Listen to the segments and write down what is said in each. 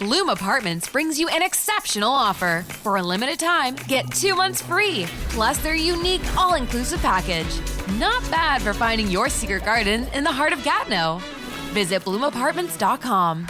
Bloom Apartments brings you an exceptional offer. For a limited time, get 2 months free, plus their unique all-inclusive package. Not bad for finding your secret garden in the heart of Gatineau. Visit bloomapartments.com.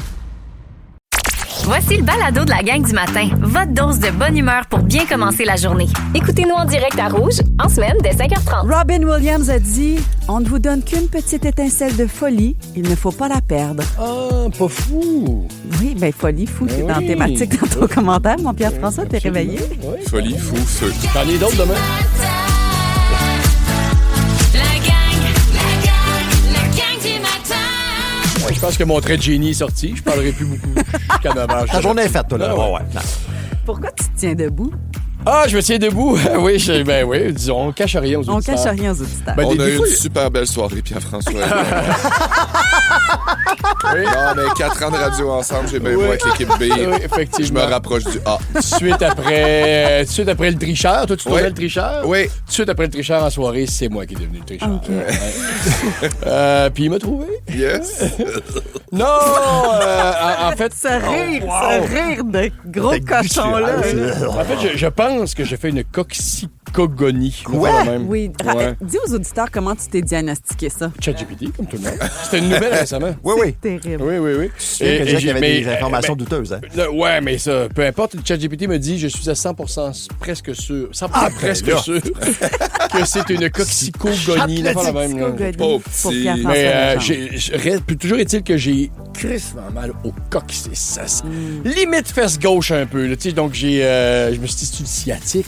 Voici le balado de la gang du matin. Votre dose de bonne humeur pour bien commencer la journée. Écoutez-nous en direct à Rouge, en semaine, dès 5h30. Robin Williams a dit « On ne vous donne qu'une petite étincelle de folie. Il ne faut pas la perdre. » Ah, pas fou! Oui, bien folie, fou, c'est dans la thématique dans ton commentaire. Mon Pierre-François, t'es réveillé? Oui. Folie, fou, feu. J'en ai d'autres demain. Ouais, je pense que mon trait de génie est sorti. Je parlerai plus beaucoup jusqu'à 9h. Ta journée est faite, toi, là. Ouais. Pourquoi tu te tiens debout? Ah, je me tiens debout. Oui, disons, on cache rien aux auditeurs. On cache rien aux auditeurs. Ben, On a eu fois, une super belle soirée, Pierre-François. Oui. Non, mais 4 ans de radio ensemble, j'ai bien beau avec l'équipe B. Oui, effectivement. Je me rapproche du A. Tout de suite après le tricheur. Toi, tu trouvais le tricheur? Oui. Tout de suite après le tricheur en soirée, c'est moi qui est devenu le tricheur. OK. Puis il m'a trouvé. Yes. Non, en fait... Ce rire de gros cochon-là. En fait, je pense que j'ai fait une coccygonie. Quoi? Oui. Ouais. Dis aux auditeurs comment tu t'es diagnostiqué ça. ChatGPT, comme tout le monde. C'était une nouvelle récemment. Oui. Terrible. Oui. C'est que qu'il y avait des informations douteuses. Hein? Ouais, mais ça, peu importe, ChatGPT me dit, je suis à 100% presque sûr, 100% presque là. sûr que c'est une coccygonie. La même, là. Pauvre Pour petit. Pierre-François Mais Legendre. toujours est-il que j'ai crissement mal au coccyx. Limite fesse gauche un peu. Là, donc je me suis dit, c'est une sciatique.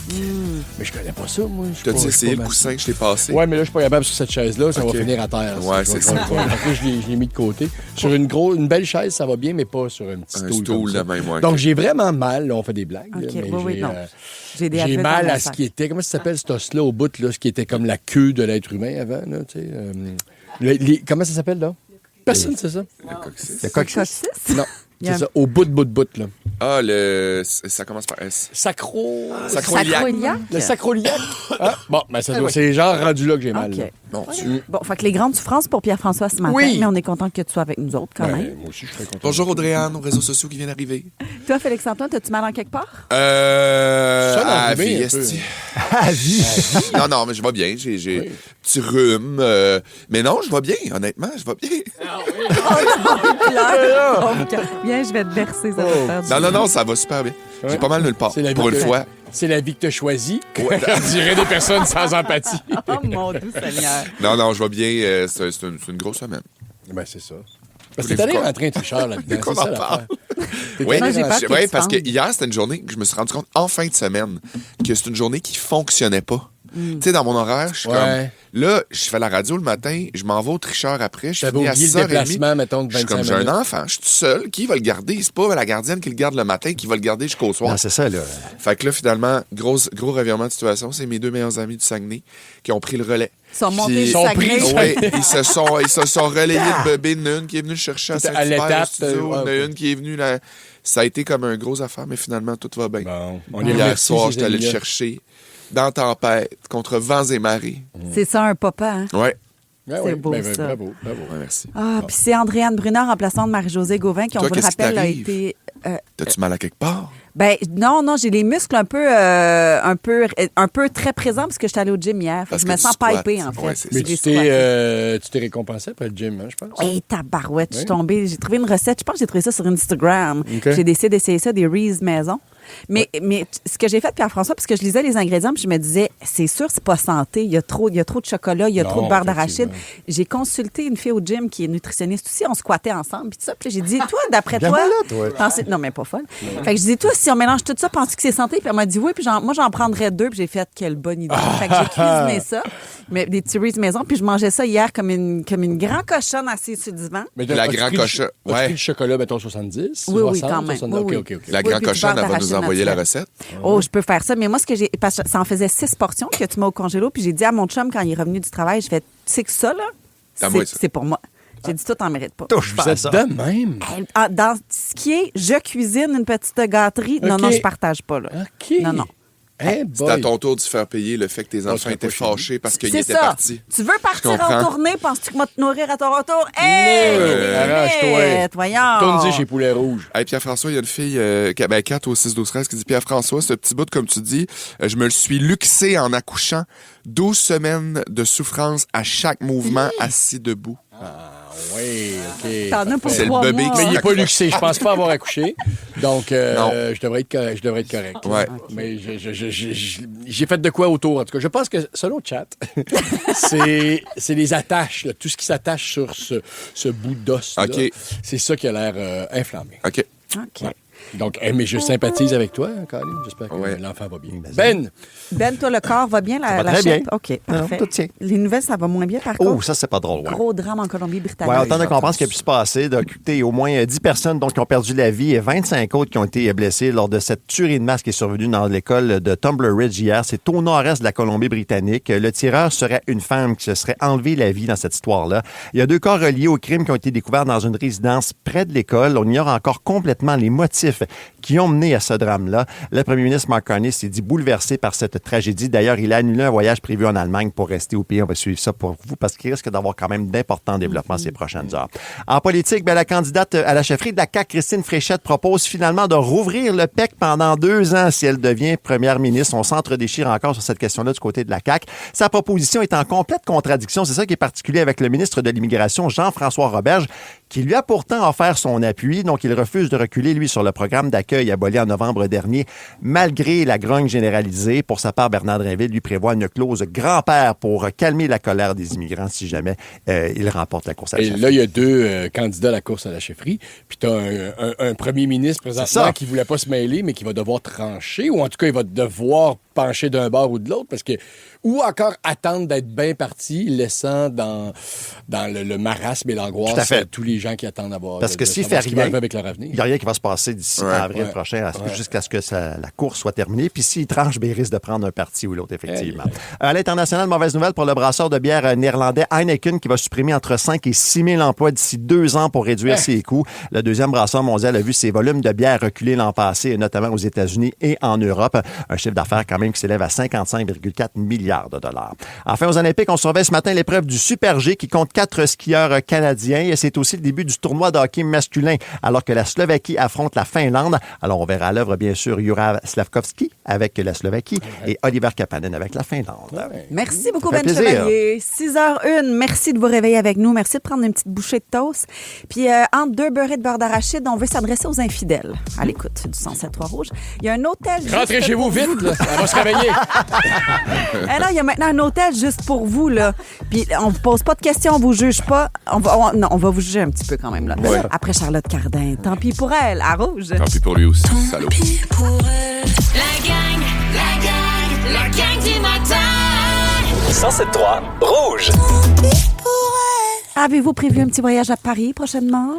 Mais je connais pas ça, moi. T'as-tu essayé le coussin que je t'ai passé? Ouais, mais là, je suis pas capable sur cette chaise-là. Ça Ok. va finir à terre. Ouais, c'est ça. Fait que là, je l'ai mis de côté. Sur une belle chaise, ça va bien, mais pas sur un petit Un stool. stool comme de ça. même, ouais. Donc, j'ai vraiment mal. Là, on fait des blagues. là, OK, mais oui, j'ai, non. J'ai des j'ai athlètes mal dans mon à ce sac. qui était... Comment ça s'appelle, cet os-là, au bout, là, ce qui était comme la queue de l'être humain avant, là, tu sais. Comment ça s'appelle, là? Personne ne sait ça. Le coccyx. Le coccyx. Coccyx? Non, Il y a c'est ça. Au bout. Là. Ah, ça commence par S. Sacroiliac. Sacroiliac? Le sacroiliac. Ah, bon, ben ça doit... c'est genre rendu là que j'ai mal. OK. là. Bon, Bon, fait que les grandes souffrances pour Pierre-François ce matin, Oui. mais on est content que tu sois avec nous autres quand Ben, même. moi aussi, je suis très content. Bonjour Audrey-Anne, aux réseaux sociaux qui viennent d'arriver. Toi, Félix-Antoine, t'as-tu mal en quelque part? Ça, À l'arrivée, vie, un peu. esti. Ah, vie. Non, mais je vais bien. J'ai petit rhume. Mais non, je vais bien, honnêtement, je vais bien. Viens, je vais te verser, ça va te faire du Non, ça va super bien. J'ai pas mal nulle part. C'est la vie Pour une que- fois. C'est la vie que tu as choisie. On dirait des personnes sans empathie. Oh mon doux Seigneur. Non, je vais bien. C'est une grosse semaine. Ben, c'est ça. Parce que Voulez-vous t'es allé qu'on- rentrer un tricheur là-dedans. qu'on C'est ça en parle? l'affaire. T'es Oui, allé j'ai dans- peur que ouais, tu parce que penses. hier, c'était une journée que je me suis rendu compte en fin de semaine que c'est une journée qui fonctionnait pas. Tu sais, dans mon horaire, je suis Ouais. comme... Là, je fais la radio le matin, je m'en vais au tricheur après, je T'avais finis à oublié le 6h30. déplacement, mettons, de Je suis 25 comme, j'ai un minutes. enfant, je suis tout seul. Qui va le garder? C'est pas la gardienne qui le garde le matin, qui va le garder jusqu'au soir. Non, c'est ça, là. Fait que là, finalement, gros revirement de situation. C'est mes 2 meilleurs amis du Saguenay qui ont pris le relais. Ils sont montés Puis- du Ils sont Saguenay. pris, Oui, ils se sont relayés de bébé. Il y en a une qui est venue chercher à C'était à Saint-Hubert l'étape, au studio. Il y en a ouais. une qui est venue là. Ça a été comme un gros affaire, mais finalement, tout va bien. Bon, on est Hier remercie, soir, ces j'étais allé le amis-là. chercher dans tempête, contre vents et marées. C'est ça, un papa, hein? Ouais. Ouais, C'est ouais. beau, Ben, ça. Bravo. Ouais, merci. Ah, puis c'est Andréane Brunard, remplaçante de Marie-Josée Gauvin, qui, on Toi, vous le qu'est-ce qui rappelle, a t'arrive? été... T'as-tu mal à quelque part? Ben non, j'ai les muscles un peu très présents parce que j'étais allée au gym hier. Fait que je me tu sens squattes. pipée, en fait. Ouais, c'est Mais ça. tu t'es récompensé après le gym, hein, je pense. Hey, tabarouette, je suis tombée. J'ai trouvé une recette. Je pense que j'ai trouvé ça sur Instagram. OK. J'ai décidé d'essayer ça, des Reese maison. Mais ce que j'ai fait, Pierre-François, parce que je lisais les ingrédients, puis je me disais, c'est sûr, c'est pas santé. Il y a trop de chocolat, il y a Non, trop de beurre d'arachide. effectivement. J'ai consulté une fille au gym qui est nutritionniste aussi. On squattait ensemble, puis tout ça. Puis là, j'ai dit, toi, d'après Bien toi. malade, Non, mais pas folle. Fait que je dis, toi, si on mélange tout ça, penses-tu que c'est santé? Puis elle m'a dit, oui, puis moi, j'en prendrais 2, puis j'ai fait, quelle bonne idée. Fait que j'ai cuisiné ça, mais des petits Reese maison, puis je mangeais ça hier comme une grande cochonne assise sur le divan. Mais La as-tu grand pris le cochon- as-tu ouais. pris le chocolat, mettons, 70? Oui, 60, quand même. 70? Oui, OK. La Oui, grande puis du cochonne, beurre elle va nous d'arachide envoyer la naturel. recette. Oh, je peux faire ça. Mais moi, parce que ça en faisait 6 portions que tu mets au congélo. Puis j'ai dit à mon chum, quand il est revenu du travail, je fais, tu sais que ça, là, À moi, ça. c'est pour moi. J'ai dit, toi, t'en mérites pas. Touche Vous pas à êtes ça. de même. Dans ce qui est, je cuisine une petite gâterie, non, OK. je partage pas, là. OK. Non. C'est à ton tour de faire payer le fait que tes enfants étaient fâchés parce qu'ils étaient partis. Tu veux partir en tournée, penses-tu que tu vas te nourrir à ton retour? Arrange-toi. Voyons. Tourne-y chez Poulet Rouge. Hey, Pierre-François, il y a une fille, Kat au 6-12-13, qui dit Pierre-François, ce petit bout, comme tu dis, je me le suis luxé en accouchant. 12 semaines de souffrance à chaque mouvement assis debout. Oui, OK. T'en as pour C'est le 3 bébé mois. qui Mais il n'est pas luxé. Je pense pas avoir accouché. Donc, Non. je devrais être correct. Ouais. Mais j'ai fait de quoi autour, en tout cas. Je pense que, selon le chat, c'est les attaches, là, tout ce qui s'attache sur ce bout d'os. OK. C'est ça qui a l'air inflammé. OK. OK. Donc, mais je sympathise avec toi, Colin. J'espère que l'enfant va bien. Ben, toi, le corps va bien, la très shape? bien. OK, parfait. tout tient. Les nouvelles, ça va moins bien, par Oh, contre. ça, c'est pas drôle. Ouais. Gros drame en Colombie-Britannique. Ouais, autant de comprendre ce qui a pu se passer. Au moins 10 personnes qui ont perdu la vie et 25 autres qui ont été blessées lors de cette tuerie de masse qui est survenue dans l'école de Tumbler Ridge hier. C'est au nord-est de la Colombie-Britannique. Le tireur serait une femme qui se serait enlevé la vie dans cette histoire-là. Il y a 2 corps reliés au crime qui ont été découverts dans une résidence près de l'école. On ignore encore complètement les motifs qui ont mené à ce drame-là. Le premier ministre Mark Carney s'est dit bouleversé par cette tragédie. D'ailleurs, il a annulé un voyage prévu en Allemagne pour rester au pays. On va suivre ça pour vous parce qu'il risque d'avoir quand même d'importants développements ces prochaines heures. En politique, la candidate à la chefferie de la CAQ, Christine Fréchette, propose finalement de rouvrir le PEC pendant 2 ans si elle devient première ministre. On s'entre-déchire encore sur cette question-là du côté de la CAQ. Sa proposition est en complète contradiction. C'est ça qui est particulier avec le ministre de l'Immigration, Jean-François Roberge, qui lui a pourtant offert son appui. Donc, il refuse de reculer, lui, sur le programme d'accueil aboli en novembre dernier, malgré la grogne généralisée. Pour sa part, Bernard Drinville lui prévoit une clause grand-père pour calmer la colère des immigrants si jamais il remporte la course à la chefferie. Et là, il y a 2 candidats à la course à la chefferie. Puis tu as un premier ministre présentement qui ne voulait pas se mêler, mais qui va devoir trancher, ou en tout cas, il va devoir pencher d'un bord ou de l'autre, parce que ou encore attendre d'être bien parti, laissant dans le marasme et l'angoisse tous les gens qui attendent d'avoir. Parce que s'il fait rien, avec leur avenir. Il n'y a rien qui va se passer d'ici avril prochain jusqu'à ce que la course soit terminée. Puis s'il tranche, il risque de prendre un parti ou l'autre, effectivement. À l'international, mauvaise nouvelle pour le brasseur de bière néerlandais Heineken qui va supprimer entre 5 et 6 000 emplois d'ici 2 ans pour réduire ses coûts. Le deuxième brasseur mondial a vu ses volumes de bière reculer l'an passé, notamment aux États-Unis et en Europe. Un chiffre d'affaires quand même qui s'élève à 55,4 milliards de dollars. Enfin, aux Olympiques, on surveille ce matin l'épreuve du Super G qui compte 4 skieurs canadiens. Et c'est aussi le début du tournoi de hockey masculin, alors que la Slovaquie affronte la Finlande. Alors, on verra à l'œuvre, bien sûr, Jura Slavkovski avec la Slovaquie et Oliver Kapanen avec la Finlande. Merci beaucoup, Ben plaisir. Chevalier. 6h01. Merci de vous réveiller avec nous. Merci de prendre une petite bouchée de toast. Puis, entre 2 beurrés de beurre d'arachide, on veut s'adresser aux infidèles. À l'écoute du 107.3 Rouge. Il y a un hôtel... Rentrez chez vous vite, là. Elle va se réveiller. Alors, il y a maintenant un hôtel juste pour vous, là. Puis, on vous pose pas de questions, on vous juge pas. On va vous juger un petit peu quand même, là. Ouais. Après Charlotte Cardin, tant pis pour elle, à Rouge. Tant pis pour lui aussi, salaud. La gang du matin. 107.3 Rouge. Avez-vous prévu un petit voyage à Paris prochainement?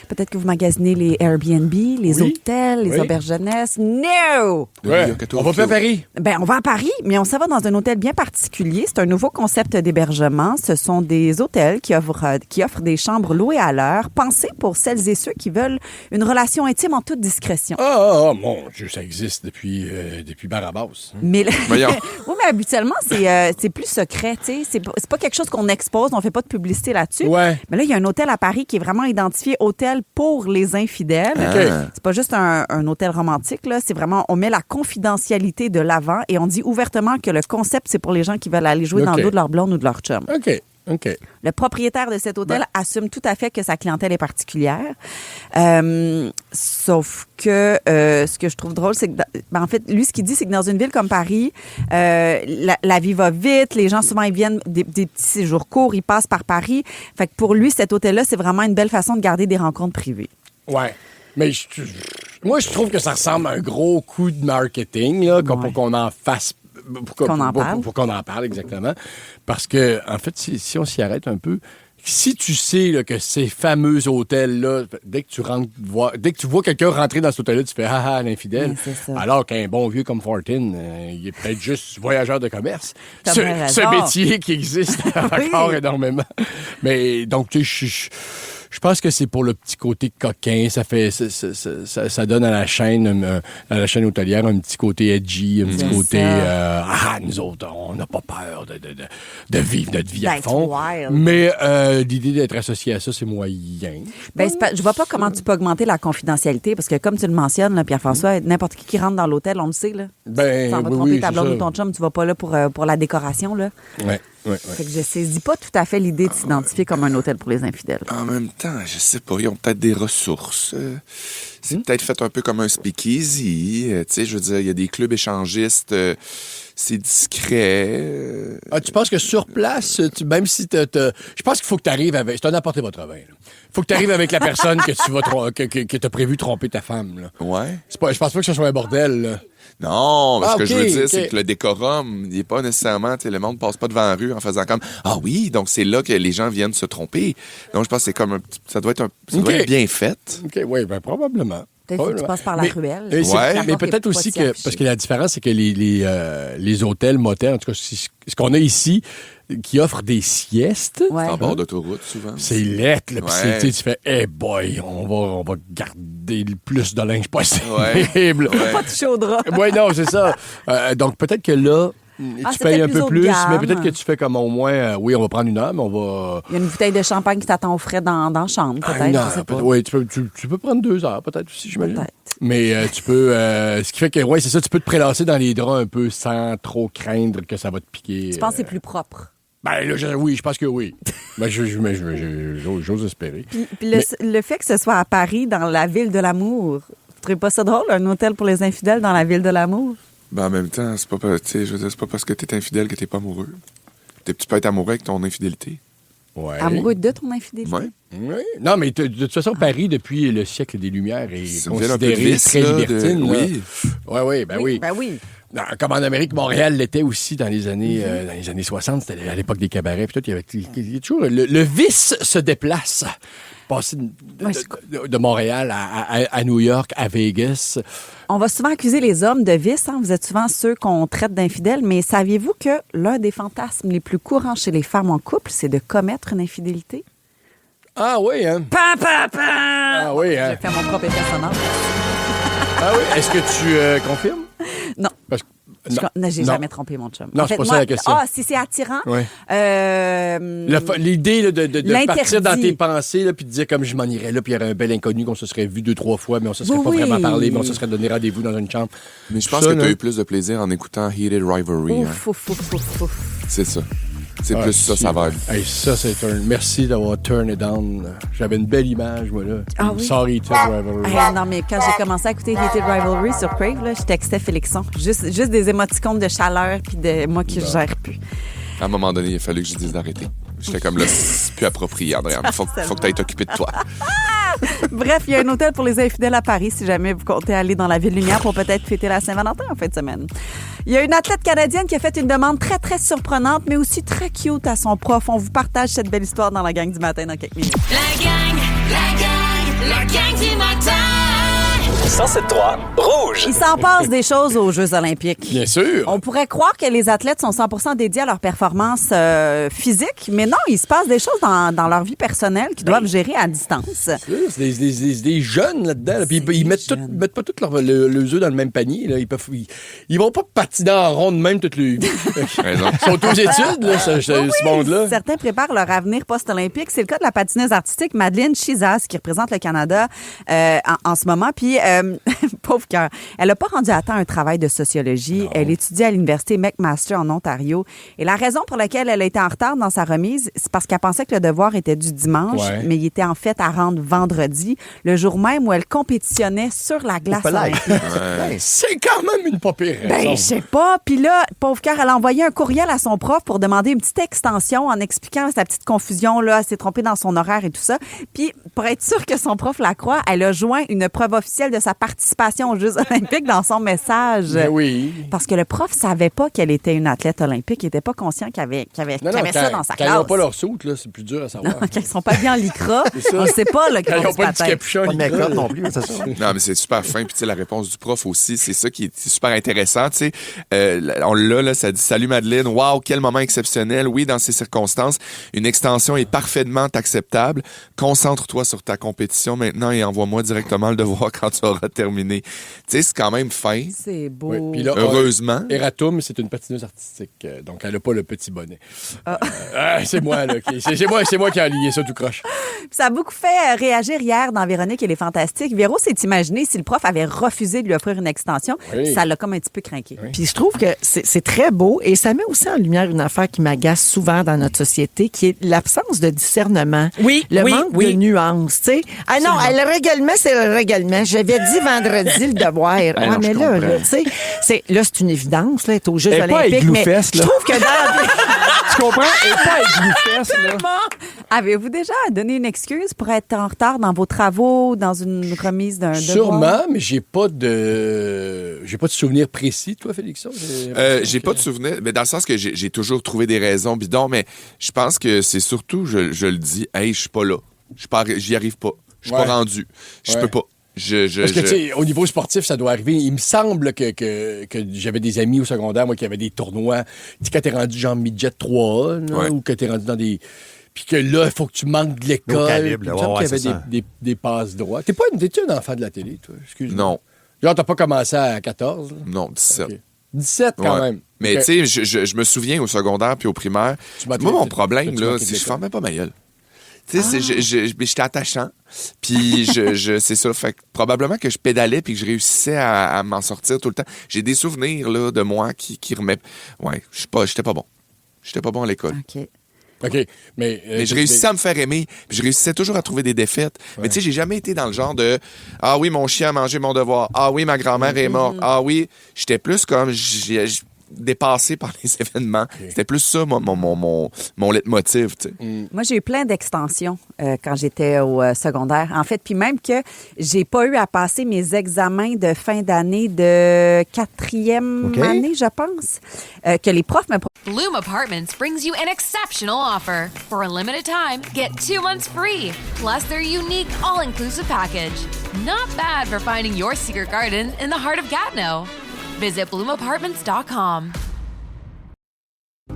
Peut-être que vous magasinez les Airbnb, les hôtels, les auberges jeunesse. No! Ouais. On va faire Paris. Ben, on va à Paris, mais on s'en va dans un hôtel bien particulier. C'est un nouveau concept d'hébergement. Ce sont des hôtels qui offrent des chambres louées à l'heure, pensées pour celles et ceux qui veulent une relation intime en toute discrétion. Mon Dieu, ça existe depuis Barabas. Mais Voyons. oui, mais habituellement, c'est plus secret, tu sais. C'est pas quelque chose qu'on expose, on fait pas de publicité là-dessus. Ouais. Mais là, il y a un hôtel à Paris qui est vraiment identifié hôtel pour les infidèles. C'est pas juste un hôtel romantique, là. C'est vraiment, on met la confidentialité de l'avant et on dit ouvertement que le concept, c'est pour les gens qui veulent aller jouer dans le dos de leur blonde ou de leur chum. OK. Le propriétaire de cet hôtel assume tout à fait que sa clientèle est particulière. Sauf que ce que je trouve drôle, c'est que, en fait, lui, ce qu'il dit, c'est que dans une ville comme Paris, la vie va vite. Les gens, souvent, ils viennent des petits séjours courts, ils passent par Paris. Fait que pour lui, cet hôtel-là, c'est vraiment une belle façon de garder des rencontres privées. Ouais. Mais moi, je trouve que ça ressemble à un gros coup de marketing, là, pour qu'on en fasse. Pour qu'on en parle, exactement. Parce que, en fait, si on s'y arrête un peu, si tu sais là, que ces fameux hôtels-là, dès que tu vois quelqu'un rentrer dans cet hôtel-là, tu fais « Ah, l'infidèle Oui, ». Alors qu'un bon vieux comme Fortin, il est peut-être juste voyageur de commerce. Ce métier qui existe encore énormément. Mais donc, tu sais, Je pense que c'est pour le petit côté coquin. Ça donne à la chaîne hôtelière un petit côté edgy, un petit côté nous autres, on n'a pas peur de vivre notre vie à fond. Wild. Mais l'idée d'être associé à ça, c'est moyen. Je vois pas comment tu peux augmenter la confidentialité parce que comme tu le mentionnes, là, Pierre-François, n'importe qui rentre dans l'hôtel, on le sait. Là. Ça va tromper ta blonde ou ton chum, tu vas pas là pour la décoration. Là. Ouais. Fait que je saisis pas tout à fait l'idée de s'identifier comme un hôtel pour les infidèles. En même temps, je sais pas, ils ont peut-être des ressources. C'est peut-être fait un peu comme un speakeasy. Tu sais, je veux dire, il y a des clubs échangistes. C'est discret. Tu penses que sur place, même si je pense qu'il faut que tu arrives avec... C'est un apporter votre vin. Il faut que tu arrives avec la personne que tu vas que t'as prévu tromper ta femme. Là. Ouais. Je pense pas que ce soit un bordel. Là. Non, mais ce que je veux dire, c'est que le décorum, il n'est pas nécessairement... Le monde passe pas devant la rue en faisant comme « Ah oui, donc c'est là que les gens viennent se tromper. » Donc, je pense que c'est comme ça doit être bien fait. OK, oui, bien probablement. Peut-être que tu passes par la ruelle. Mais peut-être aussi que... Parce que la différence, c'est que les hôtels, motels, en tout cas, ce qu'on a ici, qui offrent des siestes... Ouais. En bord d'autoroute, souvent. C'est lettre, là. Puis tu fais « Hey boy, on va garder le plus de linge possible. » Pas toucher au drap. Oui, non, c'est ça. Donc, peut-être que là... tu payes un peu plus, mais peut-être que tu fais comme au moins, on va prendre une heure, mais on va... Il y a une bouteille de champagne qui t'attend au frais dans la chambre, peut-être, je sais pas. Oui, tu peux prendre 2 heures, peut-être aussi, j'imagine. Peut-être. Mais tu peux... ce qui fait que, c'est ça, tu peux te prélasser dans les draps un peu sans trop craindre que ça va te piquer. Tu penses que c'est plus propre? Ben là, je pense que oui. Ben, j'ose espérer. Puis le fait que ce soit à Paris, dans la ville de l'amour, tu trouves pas ça drôle, un hôtel pour les infidèles dans la ville de l'amour? Ben, en même temps, c'est pas parce que t'es infidèle que t'es pas amoureux. Tu peux être amoureux avec ton infidélité. Ouais. Amoureux de ton infidélité? Ouais. Oui. Non, mais de toute façon, Paris, depuis le siècle des Lumières, est considéré considéré très libertine. Oui. Oui, ben oui. Ben oui. Non, comme en Amérique, Montréal l'était aussi dans les années 60. C'était à l'époque des cabarets. Puis tout, il y a toujours... Le vice se déplace. Passer de Montréal à New York, à Vegas. On va souvent accuser les hommes de vice. Hein? Vous êtes souvent ceux qu'on traite d'infidèles. Mais saviez-vous que l'un des fantasmes les plus courants chez les femmes en couple, c'est de commettre une infidélité? Ah oui, hein? Ah oui, hein? J'ai fait mon propre effet sonore. Ah oui? Est-ce que tu confirmes? Non. Parce que... J'ai jamais trompé mon chum. Non, en fait, c'est pas ça la question. Si c'est attirant. Oui. L'idée là, de partir dans tes pensées là, puis de dire comme je m'en irais là, puis il y aurait un bel inconnu qu'on se serait vu 2-3 fois, mais on se serait pas vraiment parlé, mais on se serait donné rendez-vous dans une chambre. Mais je pense que tu as eu plus de plaisir en écoutant Heated Rivalry. Ouf. C'est ça. C'est plus ça va être. Hey, ça, c'est merci d'avoir turn it down. J'avais une belle image, moi, là. Ah oui? Sorry, Heated Rivalry. Non, mais quand j'ai commencé à écouter Heated Rivalry sur Crave, là, je textais Félixon. Juste des émoticônes de chaleur puis de moi qui gère plus. À un moment donné, il a fallu que je dise d'arrêter. J'étais comme là, c'est plus approprié, Andréane. Faut que tu ailles t'occuper de toi. Bref, il y a un hôtel pour les infidèles à Paris si jamais vous comptez aller dans la Ville-Lumière pour peut-être fêter la Saint-Valentin en fin de semaine. Il y a une athlète canadienne qui a fait une demande très, très surprenante, mais aussi très cute à son prof. On vous partage cette belle histoire dans la gang du matin dans quelques minutes. La gang du matin. 107.3 Rouge. Il s'en passe des choses aux Jeux olympiques. Bien sûr. On pourrait croire que les athlètes sont 100% dédiés à leur performance physique, mais non, il se passe des choses dans leur vie personnelle qu'ils doivent gérer à distance. C'est des jeunes là-dedans. Là. Puis ils mettent pas tous leurs œufs dans le même panier. Là. Ils vont pas patiner en rond de même toute leur vie. Ils sont aux études, là, ce monde-là. Certains préparent leur avenir post-olympique. C'est le cas de la patineuse artistique Madeleine Chizas qui représente le Canada en ce moment. Puis, pauvre cœur, elle n'a pas rendu à temps un travail de sociologie. Non. Elle étudie à l'université McMaster en Ontario. Et la raison pour laquelle elle a été en retard dans sa remise, c'est parce qu'elle pensait que le devoir était du dimanche, mais il était en fait à rendre vendredi, le jour même où elle compétitionnait sur la glace olympique. C'est quand même une pas pire raison. Ben, je sais pas. Puis là, pauvre cœur, elle a envoyé un courriel à son prof pour demander une petite extension en expliquant sa petite confusion. Là, elle s'est trompée dans son horaire et tout ça. Puis, pour être sûre que son prof la croit, elle a joint une preuve officielle de sa participation compétition aux Jeux olympiques dans son message. Mais oui. Parce que le prof savait pas qu'elle était une athlète olympique. Il était pas conscient qu'il avait ça dans sa classe. Quand ils n'ont pas leur soute, là, c'est plus dur à savoir. Non, quand ils sont pas bien en lycra, on ne sait pas là, qu'ils Quand ils ont n'ont pas de petit capuchon. Pas de make-up non plus, c'est ça. Non, mais c'est super fin. Puis, tu sais, la réponse du prof aussi, c'est ça qui est super intéressant. Tu sais, on l'a, là, ça dit « Salut Madeleine, wow, quel moment exceptionnel. Oui, dans ces circonstances, une extension est parfaitement acceptable. Concentre-toi sur ta compétition maintenant et envoie-moi directement le devoir quand tu auras terminé. » Tu sais, c'est quand même fin. C'est beau. Oui, puis là, heureusement. Eratum, c'est une patineuse artistique. Donc, elle n'a pas le petit bonnet. C'est moi, là. C'est moi qui ai lié ça tout croche. Ça a beaucoup fait réagir hier dans Véronique et les Fantastiques. Véro s'est imaginé si le prof avait refusé de lui offrir une extension. Oui. Ça l'a comme un petit peu craqué. Oui. Puis je trouve que c'est très beau et ça met aussi en lumière une affaire qui m'agace souvent dans notre société, qui est l'absence de discernement. Oui, le oui, manque oui. de nuances, tu sais. Ah non, le règlement, c'est le règlement. J'avais dit vendredi le devoir. non, mais je là, comprends. tu sais, c'est une évidence, là, être aux Jeux Elle est pas olympiques. Mais Igloofest, je là. trouve que dans... Tu comprends? Et pas avec Igloofest, là. Avez-vous déjà donné une excuse pour être en retard dans vos travaux, dans une remise d'un devoir? Sûrement, mais j'ai pas de souvenir précis, toi, Félixon. J'ai pas de souvenir, mais dans le sens que j'ai toujours trouvé des raisons bidons, mais je pense que c'est surtout, je le dis, hey, je suis pas là. J'y arrive pas. Je suis pas rendu. Je peux pas. Parce que, tu sais, au niveau sportif, ça doit arriver. Il me semble que j'avais des amis au secondaire, moi, qui avaient des tournois. Tu sais, quand t'es rendu genre midget 3A, là, ou que t'es rendu dans des... Puis que là, il faut que tu manques de l'école. Au calibre, Il me semble qu'il y c'est avait des passes droits. T'es-tu un enfant de la télé, toi? Excuse-moi. Non. Genre, t'as pas commencé à 14, là? Non, 17. OK. 17 quand Ouais. même. Mais OK. tu sais, je me souviens au secondaire puis au primaire. Moi, mon problème, là, c'est que je fermais pas ma gueule. Tu sais, j'étais attachant. Puis, c'est ça. Fait que probablement que je pédalais puis que je réussissais à m'en sortir tout le temps. J'ai des souvenirs, là, de moi qui remet. Ouais, j'étais pas bon. J'étais pas bon à l'école. OK. OK. Mais je réussissais à me faire aimer, puis je réussissais toujours à trouver des défaites. Ouais. Mais tu sais, j'ai jamais été dans le genre de « Ah oui, mon chien a mangé mon devoir. Ah oui, ma grand-mère est morte. Ah oui. » J'étais plus comme dépassé par les événements. Okay. C'était plus ça, mon leitmotiv, tu sais. Moi, j'ai eu plein d'extensions quand j'étais au secondaire. En fait, puis même que j'ai pas eu à passer mes examens de fin d'année de 4e année, je pense, que les profs me... Bloom Apartments brings you an exceptional offer. For a limited time, get 2 months free, plus their unique all-inclusive package. Not bad for finding your secret garden in the heart of Gatineau. Visit bloomapartments.com.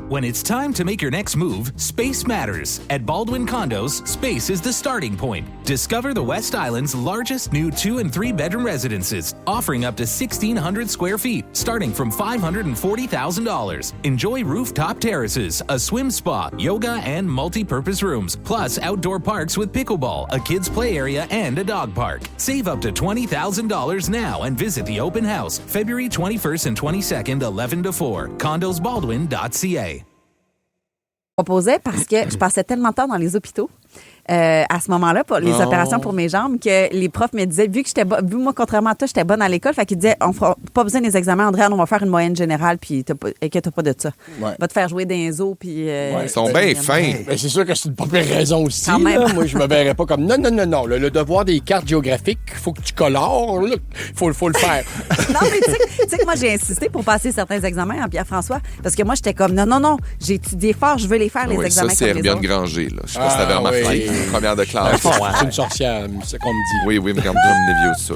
When it's time to make your next move, space matters. At Baldwin Condos, space is the starting point. Discover the West Island's largest new 2- and 3-bedroom residences, offering up to 1,600 square feet, starting from $540,000. Enjoy rooftop terraces, a swim spa, yoga, and multi-purpose rooms, plus outdoor parks with pickleball, a kids' play area, and a dog park. Save up to $20,000 now and visit the open house, February 21st and 22nd, 11 to 4, condosbaldwin.ca. Proposais parce que je passais tellement de temps dans les hôpitaux à ce moment-là pour les opérations pour mes jambes que les profs me disaient, vu moi, contrairement à toi, j'étais bonne à l'école, fait qu'ils disaient, on fera pas besoin des examens, Andréane, on va faire une moyenne générale, puis inquiète pas de ça. Ouais. Va te faire jouer dans les os, puis... Ils sont bien fins. Ben, c'est sûr que c'est une pas pire raison aussi. Moi, je me verrais pas comme, non. Le devoir des cartes géographiques, il faut que tu colores, il faut le faire. Non, mais tu sais que moi, j'ai insisté pour passer certains examens en Pierre-François, parce que moi, j'étais comme, non, j'ai étudié fort, je veux les faire, les examens. Ça, c'est Hermione Granger, là. Je sais pas si t'avais remarqué. Première de classe. C'est une sorcière, c'est qu'on me dit. Oui, mais comme Lévio, ça.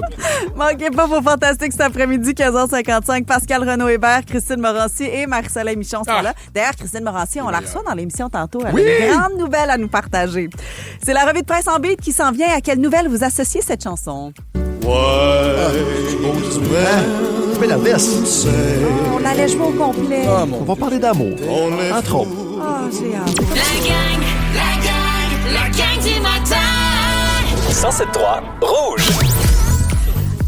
Manquez pas vos fantastiques cet après-midi, 15h55. Pascal Renaud-Hébert, Christine Morancy et Marie-Soleil Michon sont là. D'ailleurs, Christine Morancy, on la reçoit dans l'émission tantôt. Elle a une grande nouvelle à nous partager. C'est la revue de presse en beat qui s'en vient. À quelle nouvelle vous associez cette chanson? Mais la veste. On l'allait jouer au complet. On va parler d'amour. Entre autres. J'ai hâte. La gang du matin. 107.3 Rouge.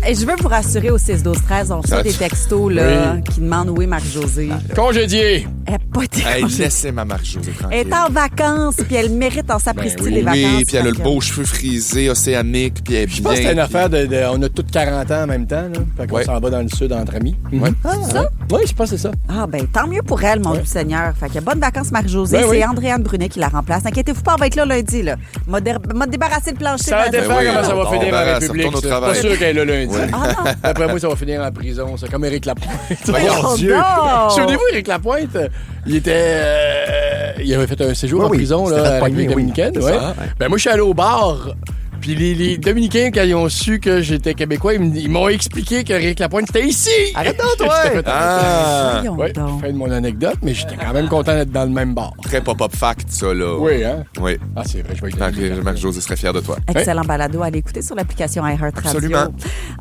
Et je veux vous rassurer au 6-12-13, on reçoit des textos là, qui demandent où est Marc-Josée. Congédié. pas été Hey, congédiée. laissez ma Marie-Josée tranquille. Elle est en vacances, puis elle mérite en sapristi oui. des vacances. Oui, puis elle a le Fait beau cheveu frisé, océanique, puis elle est Je pense que c'est une bien. affaire on a tous 40 ans en même temps, là. Fait qu'on Ouais. s'en va dans le sud entre amis. Ouais. ça? Oui, je pense que c'est ça. Ah, ben tant mieux pour elle, mon doux Seigneur. Fait que bonnes vacances, Marie-Josée. Ben C'est oui. Andréane Brunet qui la remplace. Inquiétez-vous pas, on va être là lundi, là. M'a débarrassé le plancher. Ça va ben, dépend oui, comment ça va on finir en verra, ça République. retourne au C'est travail. pas sûr qu'elle est là lundi. Ouais. D'après moi, ça va finir en prison. C'est comme Éric Lapointe. Voyons donc! Souvenez-vous, Éric Lapointe, il était... il avait fait un séjour en prison c'était là, fait à la pogner, République oui. dominicaine. C'est Ouais. ça. Ben, moi, je suis allé au bar. Puis les Dominicains, quand ils ont su que j'étais Québécois, ils m'ont expliqué qu'Éric Lapointe, c'était ici. Arrête donc, toi! J'étais fait- Ah! Voyons Ouais, donc. fin de mon anecdote, mais j'étais quand même content d'être dans le même bar. Très pop-up fact, ça, là. Oui, hein? Oui. Ah, c'est vrai, je vais être Marie-Josée serait fière de toi. Excellent balado à l'écouter sur l'application iHeartRadio. Absolument.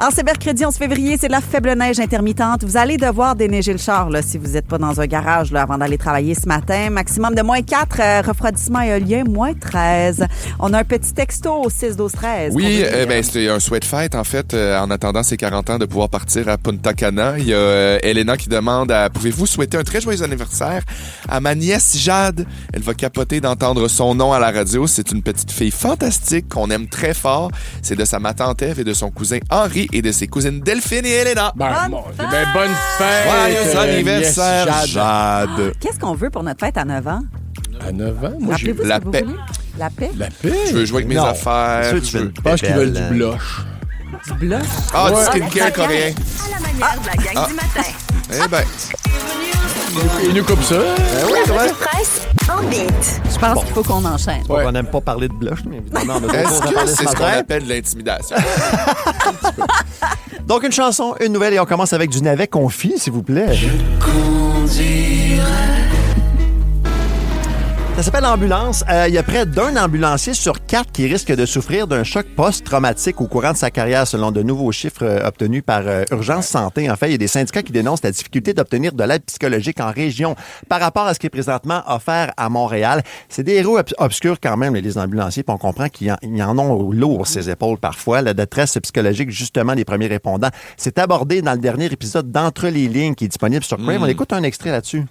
En ce mercredi 11 février, c'est de la faible neige intermittente. Vous allez devoir déneiger le char là, si vous n'êtes pas dans un garage là, avant d'aller travailler ce matin. Maximum de -4, refroidissement éolien, -13. On a un petit texto au 6-12-13. Oui, c'était un souhait de fête, en fait, en attendant ses 40 ans de pouvoir partir à Punta Cana. Il y a Elena qui demande pouvez-vous souhaiter un très joyeux anniversaire à ma nièce Jade? Elle va capoter d'entendre son nom à la radio. C'est une petite fille fantastique qu'on aime très fort. C'est de sa ma tante Ève et de son cousin Henri et de ses cousines Delphine et Elena. Bonne fête! Joyeux anniversaire, Yes, Jade. Qu'est-ce qu'on veut pour notre fête à 9 ans? À 9 ans, moi, j'ai... Rappelez-vous ce la que vous paix. voulez? La paix? La paix? Je veux jouer avec mes Non. affaires. Ceux qui Je veux- veulent Je pense qu'ils veulent belle, du blush. Du blush? Ah, du Ouais. skincare coréen. À la manière de la gang du matin. Eh ben, Ils nous coupent ça. La presse en beat. Je pense qu'il faut qu'on enchaîne. Ouais. On n'aime pas parler de blush, mais évidemment, on a d'autres est-ce choses à que parler c'est ce ce qu'on matin. appelle de l'intimidation? Donc, une chanson, une nouvelle, et on commence avec du navet confit, s'il vous plaît. Ça s'appelle Ambulance. Il y a près d'un ambulancier sur 4 qui risque de souffrir d'un choc post-traumatique au courant de sa carrière, selon de nouveaux chiffres obtenus par Urgence Santé. En fait, il y a des syndicats qui dénoncent la difficulté d'obtenir de l'aide psychologique en région par rapport à ce qui est présentement offert à Montréal. C'est des héros obscurs quand même, les ambulanciers, puis on comprend qu'ils en ont lourd ses épaules parfois. La détresse psychologique, justement, des premiers répondants, c'est abordé dans le dernier épisode d'Entre les lignes qui est disponible sur Crave. On écoute un extrait là-dessus.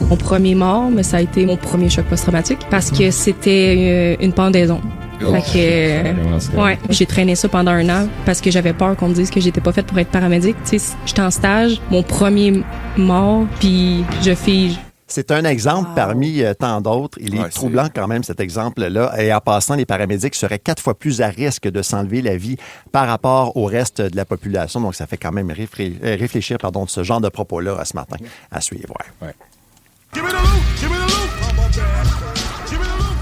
Mon premier mort, mais ça a été mon premier choc post-traumatique parce que c'était une pendaison. Fait que, ouais, j'ai traîné ça pendant 1 an parce que j'avais peur qu'on me dise que j'étais pas faite pour être paramédic. Tu sais, j'étais en stage, mon premier mort, puis je fige. C'est un exemple parmi tant d'autres. Il est troublant quand même, cet exemple-là. Et en passant, les paramédics seraient 4 fois plus à risque de s'enlever la vie par rapport au reste de la population. Donc, ça fait quand même réfléchir de ce genre de propos-là ce matin à suivre. Ouais.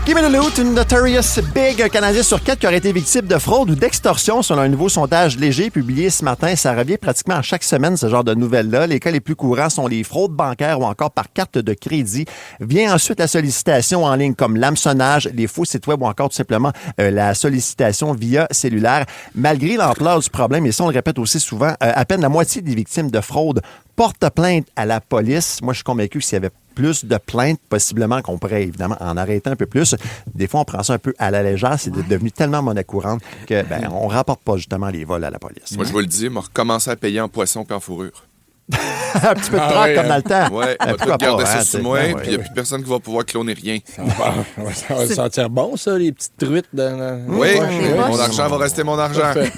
Give me the loot, une Notorious Big, un Canadien sur 4 qui aurait été victime de fraude ou d'extorsion selon un nouveau sondage léger publié ce matin. Ça revient pratiquement à chaque semaine, ce genre de nouvelles-là. Les cas les plus courants sont les fraudes bancaires ou encore par carte de crédit. Vient ensuite la sollicitation en ligne comme l'hameçonnage, les faux sites web ou encore tout simplement la sollicitation via cellulaire. Malgré l'ampleur du problème, et ça on le répète aussi souvent, à peine la moitié des victimes de fraude portent plainte à la police. Moi, je suis convaincu que s'il y avait plus de plaintes, possiblement qu'on pourrait évidemment en arrêter un peu plus. Des fois, on prend ça un peu à la légère. C'est devenu tellement monnaie courante que on rapporte pas justement les vols à la police. Moi, je vous le dis, m'a recommencé à payer en poisson puis en fourrure. Un petit peu de trac comme dans le temps. Ouais, on va tout pourquoi garder pas, ça hein, sur moi, ouais. puis il n'y a plus personne qui va pouvoir cloner rien. Ça va sentir bon, ça, les petites truites. Oui, mon argent va rester mon argent. Parfait.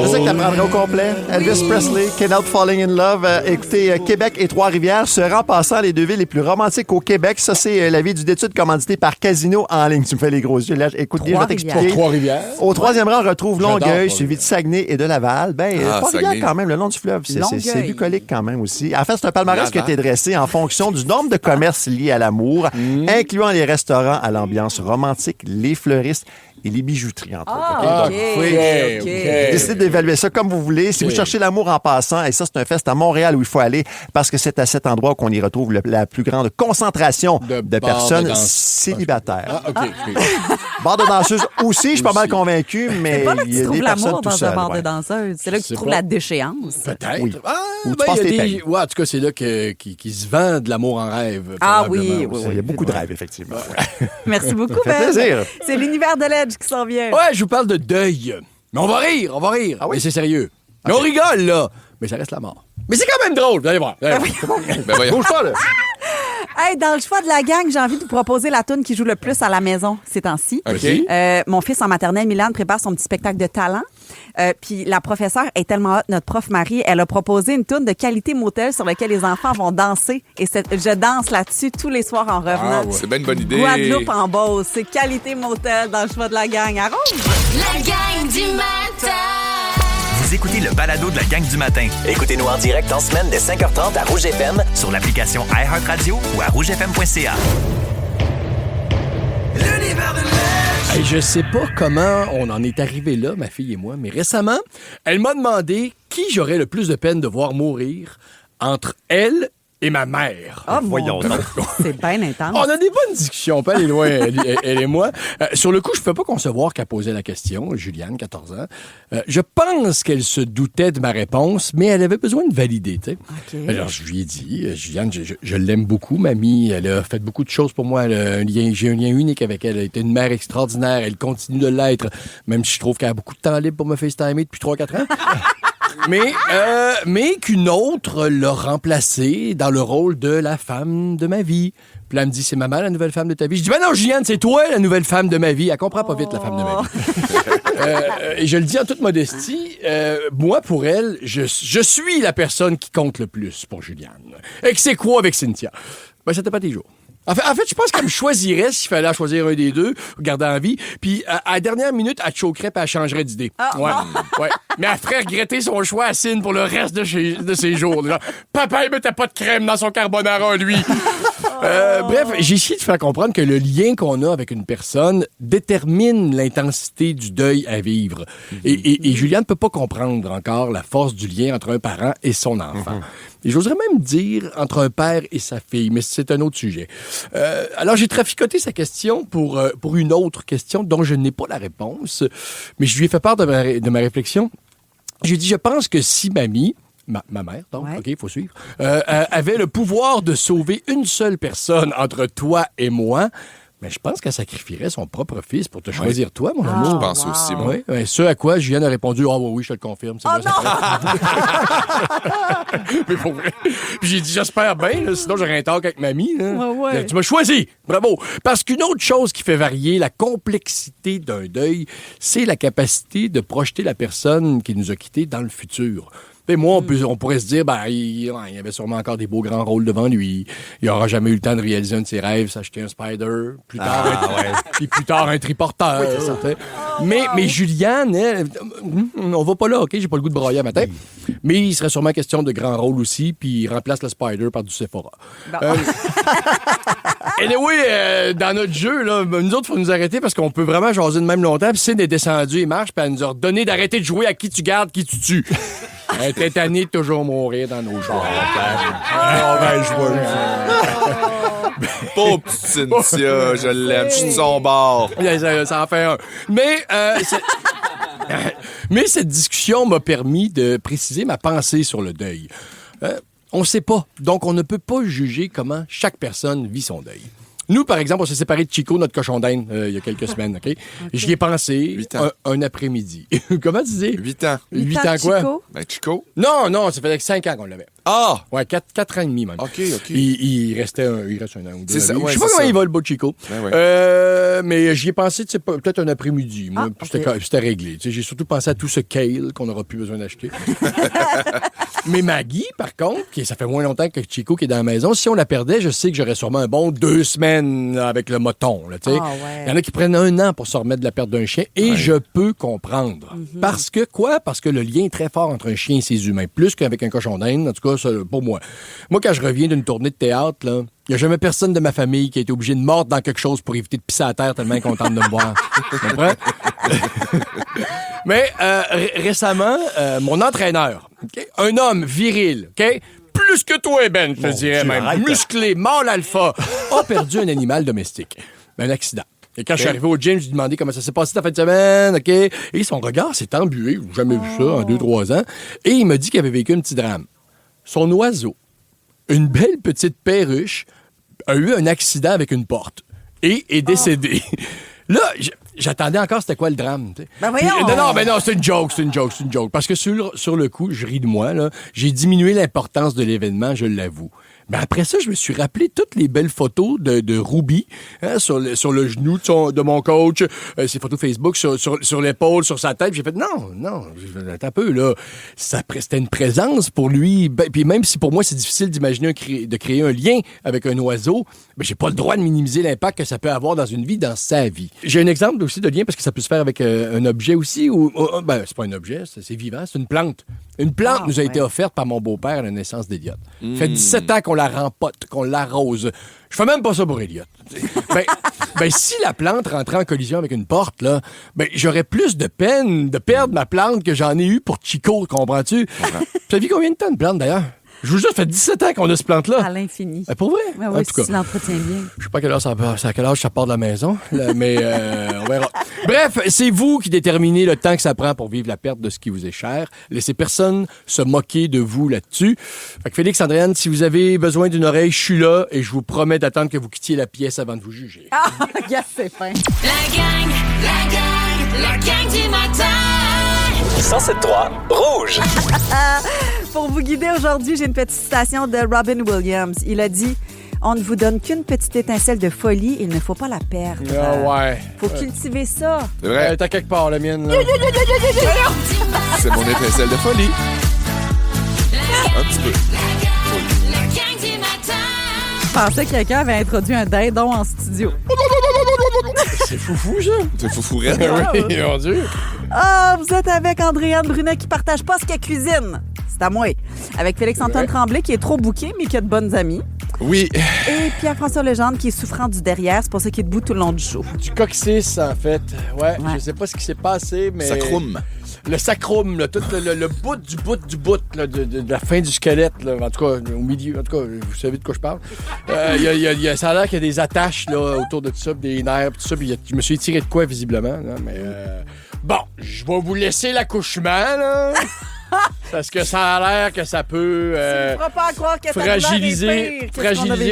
C'est ça que t'apprendrais au complet. Elvis Presley, Can't Help Falling in Love. Écoutez, Québec et Trois-Rivières se rend passant les 2 villes les plus romantiques au Québec. Ça, c'est la vie d'études commanditée par Casino en ligne. Tu me fais les gros yeux. Là, écoute bien, je vais t'expliquer. Pour Trois-Rivières. Au 3e rang, on retrouve J'adore Longueuil, Trois-Rivières. suivi de Saguenay et de Laval. Trois-Rivières Saguenay. quand même, le long du fleuve. C'est Longueuil. bucolique quand même aussi. En fait, c'est un palmarès qui a Laval. été dressé en fonction du nombre de commerces liés à l'amour, incluant les restaurants à l'ambiance romantique, les fleuristes et les bijouteries, entre autres. Ah, OK? OK. J'ai décidé d'évaluer ça comme vous voulez. Si vous cherchez l'amour en passant, et ça, c'est un fest à Montréal où il faut aller parce que c'est à cet endroit qu'on y retrouve la plus grande concentration de bars personnes de danse. célibataires. Ah, OK. Bar de danseuses aussi, je suis pas mal convaincu, mais C'est pas là que il y tu a trouves des l'amour personnes tout dans un seules. bar de ouais. danseuses. C'est là que tu C'est trouves pas- la déchéance. Peut-être. Oui. Ah, Ou tu ben, passes il y a tes des... payes. Ouais, en tout cas, c'est là qui se vend de l'amour en rêve. Ah probablement oui, aussi. oui, Il y a beaucoup de rêves, effectivement. Merci beaucoup, Ça fait Ben. plaisir. C'est l'univers de l'Edge qui s'en vient. Ouais, je vous parle de deuil. Mais on va rire. Ah oui? Mais c'est sérieux. Mais on rigole, là. Mais ça reste la mort. Mais c'est quand même drôle, vous allez voir. Ben voyons. Bouge pas, là. Hey, dans le choix de la gang, j'ai envie de vous proposer la toune qui joue le plus à la maison ces temps-ci. OK. Mon fils en maternelle, Milan, prépare son petit spectacle de talent. Puis la professeure est tellement hot, notre prof Marie, elle a proposé une toune de qualité motel sur laquelle les enfants vont danser. Et je danse là-dessus tous les soirs en revenant. Ah, ouais. C'est bien une bonne idée. Guadeloupe en Beauce. C'est qualité motel dans le choix de la gang. À Rouge! La gang du matin. Vous écoutez le balado de la gang du matin. Écoutez-nous en direct en semaine dès 5h30 à Rouge FM sur l'application iHeartRadio ou à rougefm.ca. Hey, je sais pas comment on en est arrivé là, ma fille et moi, mais récemment, elle m'a demandé qui j'aurais le plus de peine de voir mourir entre elle et ma mère. Oh, Voyons donc. C'est bien intense. On a des bonnes discussions, pas elle est loin, elle et moi. Sur le coup, je ne peux pas concevoir qu'elle posait la question, Juliane, 14 ans. Je pense qu'elle se doutait de ma réponse, mais elle avait besoin de valider, tu sais. OK. Alors, je lui ai dit, Juliane, je l'aime beaucoup, mamie. Elle a fait beaucoup de choses pour moi. J'ai un lien unique avec elle. Elle était une mère extraordinaire. Elle continue de l'être, même si je trouve qu'elle a beaucoup de temps libre pour me FaceTimer depuis 3-4 ans. Mais qu'une autre l'a remplacée dans le rôle de la femme de ma vie. Puis là, elle me dit, c'est maman, la nouvelle femme de ta vie. Je dis, ben non, Juliane, c'est toi, la nouvelle femme de ma vie. Elle comprend pas vite, la femme de ma vie. Et je le dis en toute modestie, moi, pour elle, je suis la personne qui compte le plus pour Juliane. Et que c'est quoi avec Cynthia? Ben, c'était pas tes jours. En fait, je pense qu'elle me choisirait s'il fallait choisir un des deux, garder en vie. Puis, à la dernière minute, elle choquerait puis elle changerait d'idée. Ouais. Mais elle ferait regretter son choix à Cine pour le reste de ses jours. Genre, papa, il mettait pas de crème dans son carbonara, lui. Bref, j'ai essayé de faire comprendre que le lien qu'on a avec une personne détermine l'intensité du deuil à vivre. Et Juliane ne peut pas comprendre encore la force du lien entre un parent et son enfant. Et j'oserais même dire entre un père et sa fille, mais c'est un autre sujet. Alors, j'ai traficoté sa question pour une autre question dont je n'ai pas la réponse, mais je lui ai fait part de ma réflexion. J'ai dit, je pense que si mamie, ma mère, donc, OK, il faut suivre, avait le pouvoir de sauver une seule personne entre toi et moi, mais je pense qu'elle sacrifierait son propre fils pour te choisir toi, mon amour. Je pense aussi, moi. Oui, ce à quoi Juliane a répondu, oui, je te le confirme. C'est mais pour vrai. Puis j'ai dit, j'espère bien, là, sinon j'aurais un talk avec mamie. Là. Tu m'as choisi. Bravo. Parce qu'une autre chose qui fait varier la complexité d'un deuil, c'est la capacité de projeter la personne qui nous a quittés dans le futur. Et moi, on pourrait se dire, il y avait sûrement encore des beaux grands rôles devant lui. Il n'aura jamais eu le temps de réaliser un de ses rêves, s'acheter un Spider, plus tard, puis plus tard un triporteur. Oui, c'est ça. Mais Juliane, elle, on va pas là, OK? J'ai pas le goût de broyer à matin. Mais il serait sûrement question de grands rôles aussi, puis il remplace le Spider par du Sephora. Anyway, dans notre jeu, là, nous autres, il faut nous arrêter parce qu'on peut vraiment jaser de même longtemps. Puis Cine est descendu et marche, puis elle nous a ordonné d'arrêter de jouer à qui tu gardes, qui tu tues. Elle était tannée de toujours mourir dans nos jeux. Pauvre petite Cynthia, je l'aime, je suis de son bord. Ça en fait un. Mais cette discussion m'a permis de préciser ma pensée sur le deuil. On ne sait pas, donc on ne peut pas juger comment chaque personne vit son deuil. Nous, par exemple, on s'est séparés de Chico, notre cochon d'Inde, il y a quelques semaines, OK? J'y ai pensé un après-midi. Comment tu dis? 8 ans. 8 ans quoi? Chico? Chico? Non, ça faisait 5 ans qu'on l'avait. Ah! Ouais, 4 ans et demi même. OK. Il reste un an ou deux. C'est ça, je sais pas comment il va, le beau Chico. Mais j'y ai pensé, peut-être un après-midi. Moi, c'était réglé. J'ai surtout pensé à tout ce kale qu'on n'aura plus besoin d'acheter. Mais Maggie, par contre, ça fait moins longtemps que Chico qui est dans la maison, si on la perdait, je sais que j'aurais sûrement un bon 2 semaines avec le moton. Là, Il y en a qui prennent 1 an pour se remettre de la perte d'un chien, et je peux comprendre. Parce que le lien est très fort entre un chien et ses humains, plus qu'avec un cochon d'Inde, en tout cas, pour moi. Moi, quand je reviens d'une tournée de théâtre, là, il n'y a jamais personne de ma famille qui a été obligé de mordre dans quelque chose pour éviter de pisser à terre tellement contente de me voir. Tu comprends? Mais récemment, mon entraîneur, okay, un homme viril, OK? Plus que toi, Ben, je te dirais même, musclé, mâle alpha, a perdu un animal domestique. Un accident. Et quand je suis arrivé au gym, je lui ai demandé comment ça s'est passé ta fin de semaine, OK? Et son regard s'est embué, j'ai jamais vu ça en 2-3 ans, et il m'a dit qu'il avait vécu un petit drame. Son oiseau, une belle petite perruche, a eu un accident avec une porte et est décédé. Là, j'attendais encore c'était quoi le drame. T'sais. Ben voyons! Puis, non, c'est une joke. Parce que sur le coup, je ris de moi, là. J'ai diminué l'importance de l'événement, je l'avoue. Mais après ça, je me suis rappelé toutes les belles photos de Ruby sur le genou de mon coach, ses photos Facebook sur l'épaule, sur sa tête. J'ai fait non, attends un peu, là. C'était une présence pour lui. Puis même si pour moi, c'est difficile d'imaginer de créer un lien avec un oiseau, j'ai pas le droit de minimiser l'impact que ça peut avoir dans une vie, dans sa vie. J'ai un exemple aussi de lien parce que ça peut se faire avec un objet aussi. C'est pas un objet, c'est vivant, c'est une plante. Une plante nous a été offerte par mon beau-père à la naissance d'Eliott. Ça fait 17 ans qu'on la rempote, qu'on l'arrose. Je fais même pas ça pour Eliott. Si la plante rentrait en collision avec une porte, là, j'aurais plus de peine de perdre ma plante que j'en ai eu pour Chico, comprends-tu? Ça vit combien de temps une plante, d'ailleurs? Je vous jure, ça fait 17 ans qu'on a cette plante-là. À l'infini. Pour vrai? Oui, si tu l'entretiens bien. Je sais pas à quel âge ça part de la maison, là, mais on verra. Bref, c'est vous qui déterminez le temps que ça prend pour vivre la perte de ce qui vous est cher. Laissez personne se moquer de vous là-dessus. Fait que Félix, Andréane, si vous avez besoin d'une oreille, je suis là et je vous promets d'attendre que vous quittiez la pièce avant de vous juger. Ah, yes, c'est fin. La gang du matin. 107.3 Rouge. Pour vous guider aujourd'hui, j'ai une petite citation de Robin Williams. Il a dit « On ne vous donne qu'une petite étincelle de folie, il ne faut pas la perdre. » Faut cultiver ça. C'est vrai. T'as quelque part, la mienne. Là. C'est mon étincelle de folie. Un petit peu. Je pensais que quelqu'un avait introduit un dindon en studio. C'est foufou, ça. C'est foufourette. Oui, mon Dieu. Vous êtes avec Andréane Brunet qui partage pas ce qu'elle cuisine. C'est à moi. Avec Félix-Antoine Tremblay qui est trop bouqué mais qui a de bonnes amies. Oui. Et Pierre-François Legendre qui est souffrant du derrière. C'est pour ça qu'il est debout tout le long du show. Du coccyx, en fait. Ouais. Je sais pas ce qui s'est passé, mais... Sacrum. Le sacrum, là, tout le bout du bout là, de la fin du squelette, là, en tout cas, au milieu, en tout cas, vous savez de quoi je parle. Ça a l'air qu'il y a des attaches là, autour de tout ça, des nerfs, tout ça, puis je me suis étiré de quoi, visiblement. Là, mais bon, je vais vous laisser l'accouchement, là. Parce que ça a l'air que ça peut pas croire que fragiliser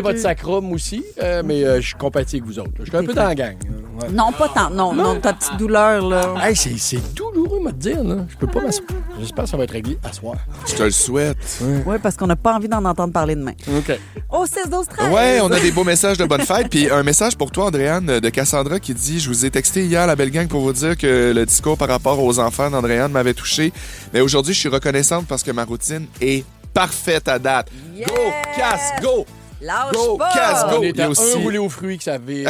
votre sacrum aussi, mais je suis compatible avec vous autres. Je suis un peu dans la gang. Ouais. Non, pas tant. Non, ta petite douleur, là. Hey, c'est douloureux, moi, de dire, là. Je peux pas m'asseoir. J'espère que ça va être réglé à soir. Je te le souhaite. Oui, parce qu'on n'a pas envie d'en entendre parler demain. OK. Au 6-12-13. Ouais, on a des beaux messages de bonne fête. Puis un message pour toi, Andréane, de Cassandra qui dit « Je vous ai texté hier, la belle gang, pour vous dire que le discours par rapport aux enfants d'Andréane m'avait touché. Mais aujourd'hui, je suis reconnaissante parce que ma routine est parfaite à date. Yeah! Go, Cass, go! Lâche Go, pas! Cass, go! On est à aussi un roulé aux fruits que ça vit.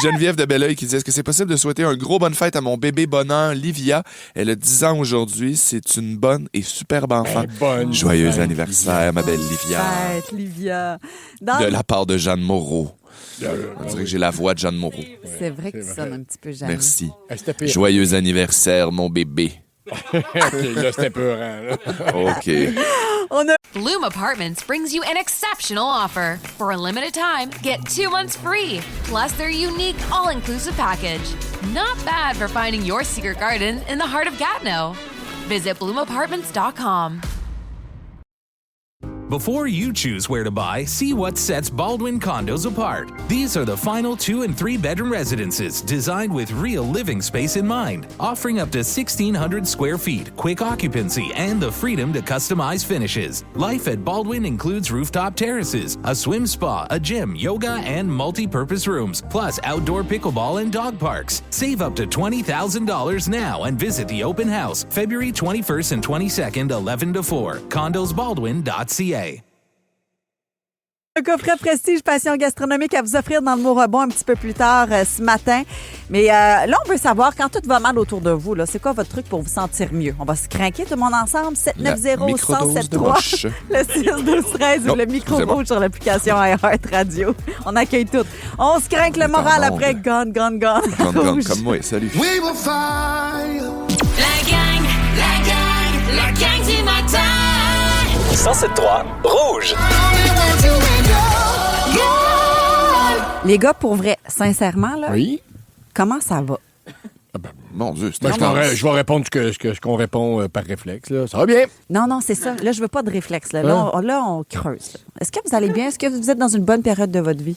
Geneviève de Belleuil qui dit « Est-ce que c'est possible de souhaiter un gros bonne fête à mon bébé bonheur, Livia? Elle a 10 ans aujourd'hui. C'est une bonne et superbe enfant. Bonne Joyeux anniversaire, ma belle Livia. Fête, Livia. De la part de Jeanne Moreau. On dirait que j'ai la voix de Jeanne Moreau. C'est vrai que tu sonnes un petit peu Jeanne. Merci. C'était Joyeux anniversaire, mon bébé. OK, là, c'était peurant. OK. Bloom Apartments brings you an exceptional offer. For a limited time, get 2 months free, plus their unique all-inclusive package. Not bad for finding your secret garden in the heart of Gatineau. Visit bloomapartments.com. Before you choose where to buy, see what sets Baldwin Condos apart. These are the final 2- and 3-bedroom residences designed with real living space in mind, offering up to 1,600 square feet, quick occupancy, and the freedom to customize finishes. Life at Baldwin includes rooftop terraces, a swim spa, a gym, yoga, and multi-purpose rooms, plus outdoor pickleball and dog parks. Save up to $20,000 now and visit the open house February 21st and 22nd, 11 to 4. CondosBaldwin.ca. Un coffret prestige passion gastronomique à vous offrir dans le mot rebond un petit peu plus tard ce matin. Mais là, on veut savoir, quand tout va mal autour de vous, là, c'est quoi votre truc pour vous sentir mieux? On va se craquer tout le monde ensemble. 790-1073. Le 6-12-13 ou le micro-rouge sur l'application iHeart Radio. On accueille tout. On se craque le moral après Gone. Gone, comme moi, salut. We will fire. La gang du matin. 107.3 Rouge. Les gars, pour vrai, sincèrement, là, Oui? comment ça va? Mon Dieu, c'est Je vais répondre ce qu'on répond par réflexe. Là. Ça va bien? Non, c'est ça. Là, je veux pas de réflexe. Là, on creuse. Là. Est-ce que vous allez bien? Est-ce que vous êtes dans une bonne période de votre vie?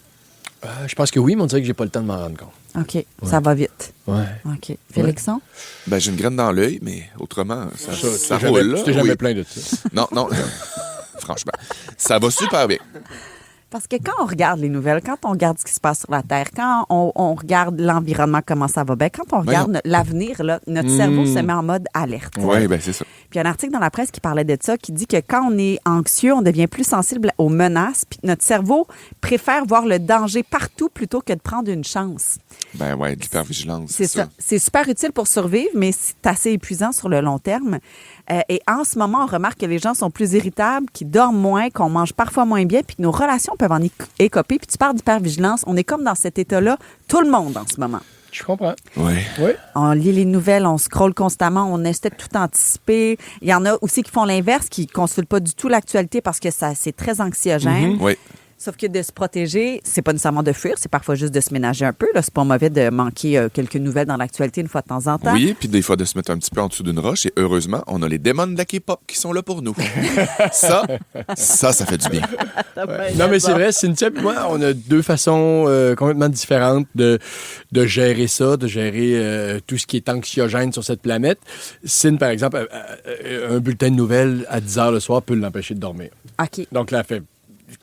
Je pense que oui, mais on dirait que j'ai pas le temps de m'en rendre compte. OK. Ça va vite. Ouais. OK. Félixon? Ben, j'ai une graine dans l'œil, mais autrement, ça tu roule. t'es jamais plaint de ça. Non. Franchement, ça va super bien. Parce que quand on regarde les nouvelles, quand on regarde ce qui se passe sur la Terre, quand on regarde l'environnement, comment ça va bien, quand on regarde l'avenir, là, notre cerveau se met en mode alerte. Oui, bien, c'est ça. Puis il y a un article dans la presse qui parlait de ça, qui dit que quand on est anxieux, on devient plus sensible aux menaces, puis notre cerveau préfère voir le danger partout plutôt que de prendre une chance. Ben ouais, de l'hypervigilance. C'est ça. C'est super utile pour survivre, mais c'est assez épuisant sur le long terme. Et en ce moment, on remarque que les gens sont plus irritables, qu'ils dorment moins, qu'on mange parfois moins bien, puis que nos relations peuvent en écoper. Puis tu parles d'hypervigilance. On est comme dans cet état-là, tout le monde en ce moment. Je comprends. Oui. On lit les nouvelles, on scrolle constamment, on essaie de tout anticiper. Il y en a aussi qui font l'inverse, qui ne consultent pas du tout l'actualité parce que c'est très anxiogène. Oui. Sauf que de se protéger, c'est pas nécessairement de fuir, c'est parfois juste de se ménager un peu. Là. C'est pas mauvais de manquer quelques nouvelles dans l'actualité une fois de temps en temps. Oui, puis des fois de se mettre un petit peu en dessous d'une roche. Et heureusement, on a les démons de la K-pop qui sont là pour nous. ça fait du bien. Non, mais c'est vrai, Cynthia et moi, on a deux façons complètement différentes de gérer ça, de gérer tout ce qui est anxiogène sur cette planète. Cyn, par exemple, un bulletin de nouvelles à 10 h le soir peut l'empêcher de dormir. OK. Donc là, elle fait...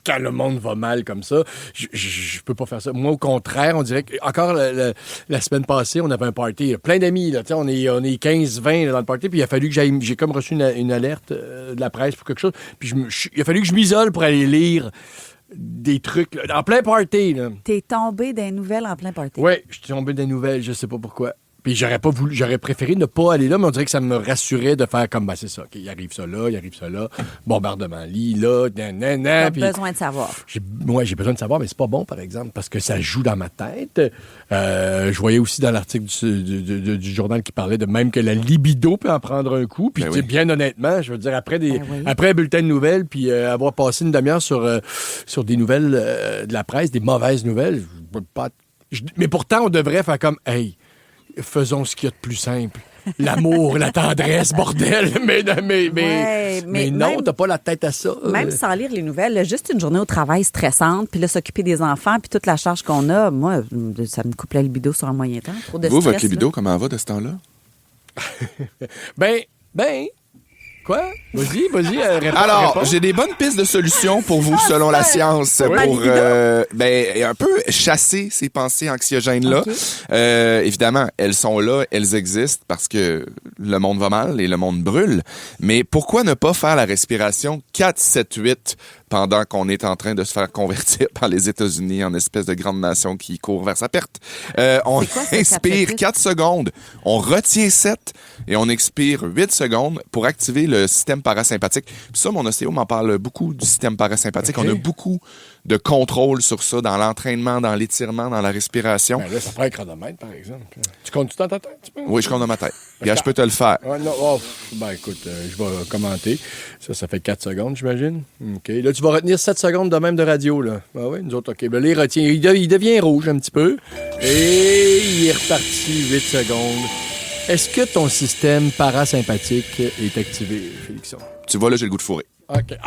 Quand le monde va mal comme ça, je peux pas faire ça. Moi, au contraire, on dirait que... Encore la semaine passée, on avait un party. Là, plein d'amis. Là, on est 15-20 dans le party. Puis il a fallu que j'aille... J'ai comme reçu une alerte de la presse pour quelque chose. Puis il a fallu que je m'isole pour aller lire des trucs. Là, en plein party. T'es tombé des nouvelles en plein party. Oui, je suis tombé des nouvelles. Je sais pas pourquoi. Puis j'aurais préféré ne pas aller là, mais on dirait que ça me rassurait de faire comme, c'est ça, OK, il arrive ça là, bombardement lit, là, T'as besoin de savoir. J'ai besoin de savoir, mais c'est pas bon, par exemple, parce que ça joue dans ma tête. Je voyais aussi dans l'article du journal qui parlait de même que la libido peut en prendre un coup. Puis bien honnêtement, je veux dire, après un bulletin de nouvelles, puis avoir passé une demi-heure sur des nouvelles de la presse, des mauvaises nouvelles, mais pourtant, on devrait faire comme, hey, faisons ce qu'il y a de plus simple. L'amour, la tendresse, bordel. Mais non, t'as pas la tête à ça. Même sans lire les nouvelles, juste une journée au travail stressante, puis là, s'occuper des enfants, puis toute la charge qu'on a, moi, ça me coupe la libido sur un moyen temps. Trop de stress, votre libido, comment va de ce temps-là? Quoi? Vas-y, réponds. Alors, j'ai des bonnes pistes de solutions pour vous, selon la science, pour un peu chasser ces pensées anxiogènes-là. Okay. Évidemment, elles sont là, elles existent parce que le monde va mal et le monde brûle. Mais pourquoi ne pas faire la respiration 4-7-8 pendant qu'on est en train de se faire convertir par les États-Unis en espèce de grande nation qui court vers sa perte? On inspire 4 secondes, on retient 7 et on expire 8 secondes pour activer le système parasympathique. Puis ça, mon ostéo m'en parle beaucoup du système parasympathique. Okay. On a beaucoup de contrôle sur ça dans l'entraînement, dans l'étirement, dans la respiration. Ben là, ça prend un chronomètre, par exemple. Tu comptes-tu dans ta tête? Oui, je compte dans ma tête. Regarde, je peux te le faire. Écoute, je vais commenter. Ça fait 4 secondes, j'imagine. OK. Là, tu vas retenir 7 secondes de même de radio, là. Ah oui, nous autres, OK. Ben là, il retient. Il devient rouge un petit peu. Et il est reparti 8 secondes. Est-ce que ton système parasympathique est activé, Félixon? Tu vois, là, j'ai le goût de fourrer. OK.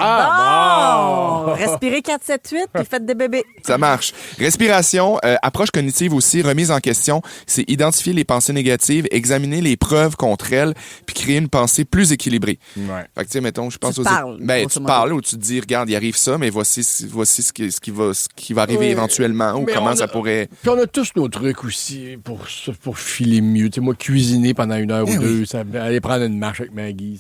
Respirez 4-7-8 puis faites des bébés. Ça marche. Respiration, approche cognitive aussi, remise en question, c'est identifier les pensées négatives, examiner les preuves contre elles, puis créer une pensée plus équilibrée. Ouais. Fait que tu sais, mettons, je pense tu parles ou tu te dis, regarde, il arrive ça, mais voici ce qui va arriver éventuellement ou comment ça pourrait. Puis on a tous nos trucs aussi pour filer mieux. Tu sais, moi, cuisiner pendant 1 heure ou 2, aller prendre une marche avec Maggie,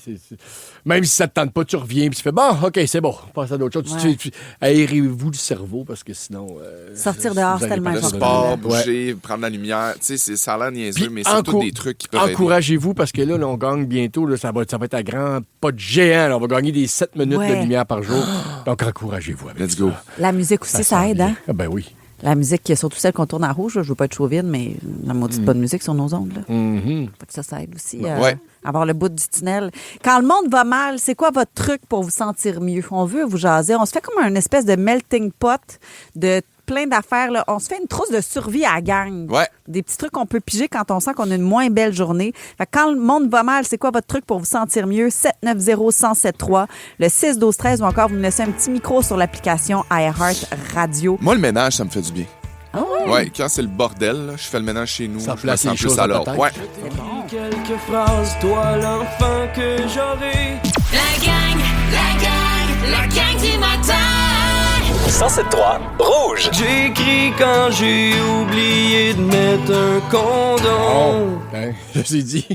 même si ça te tente pas, tu reviens puis tu fais bon, OK, c'est bon, on passe à d'autres choses. Ouais. Aérez-vous le cerveau parce que sinon. Sortir dehors, c'est tellement important. Le sport, bouger, prendre la lumière, tu sais, ça a l'air niaiseux, mais c'est tous des trucs qui peuvent encouragez-vous parce que là, on gagne bientôt, là, ça va être à grand pas de géant. Là, on va gagner des 7 minutes de lumière par jour. Donc, encouragez-vous avec Let's go. La musique aussi, ça aide, hein? Ah, ben oui. La musique, surtout celle qu'on tourne à rouge, là, je veux pas être chauvine, mais la maudite bonne musique sur nos ondes. Là. Mm-hmm. Ça aide aussi à avoir le bout du tunnel. Quand le monde va mal, c'est quoi votre truc pour vous sentir mieux? On veut vous jaser. On se fait comme un espèce de melting pot de plein d'affaires. Là. On se fait une trousse de survie à la gang. Ouais. Des petits trucs qu'on peut piger quand on sent qu'on a une moins belle journée. Fait que quand le monde va mal, c'est quoi votre truc pour vous sentir mieux? 790-1073, le 6-12-13 ou encore vous me laissez un petit micro sur l'application iHeart Radio. Moi, le ménage, ça me fait du bien. Ouais, quand c'est le bordel, là, je fais le ménage chez nous. Ça je me place les sens plus choses à dans ta l'ordre. tête. Ouais. Quelques phrases, toi l'enfant que j'aurai. La gang du matin. 107.3 Rouge. J'écris quand j'ai oublié de mettre un condom. Je vous ai dit.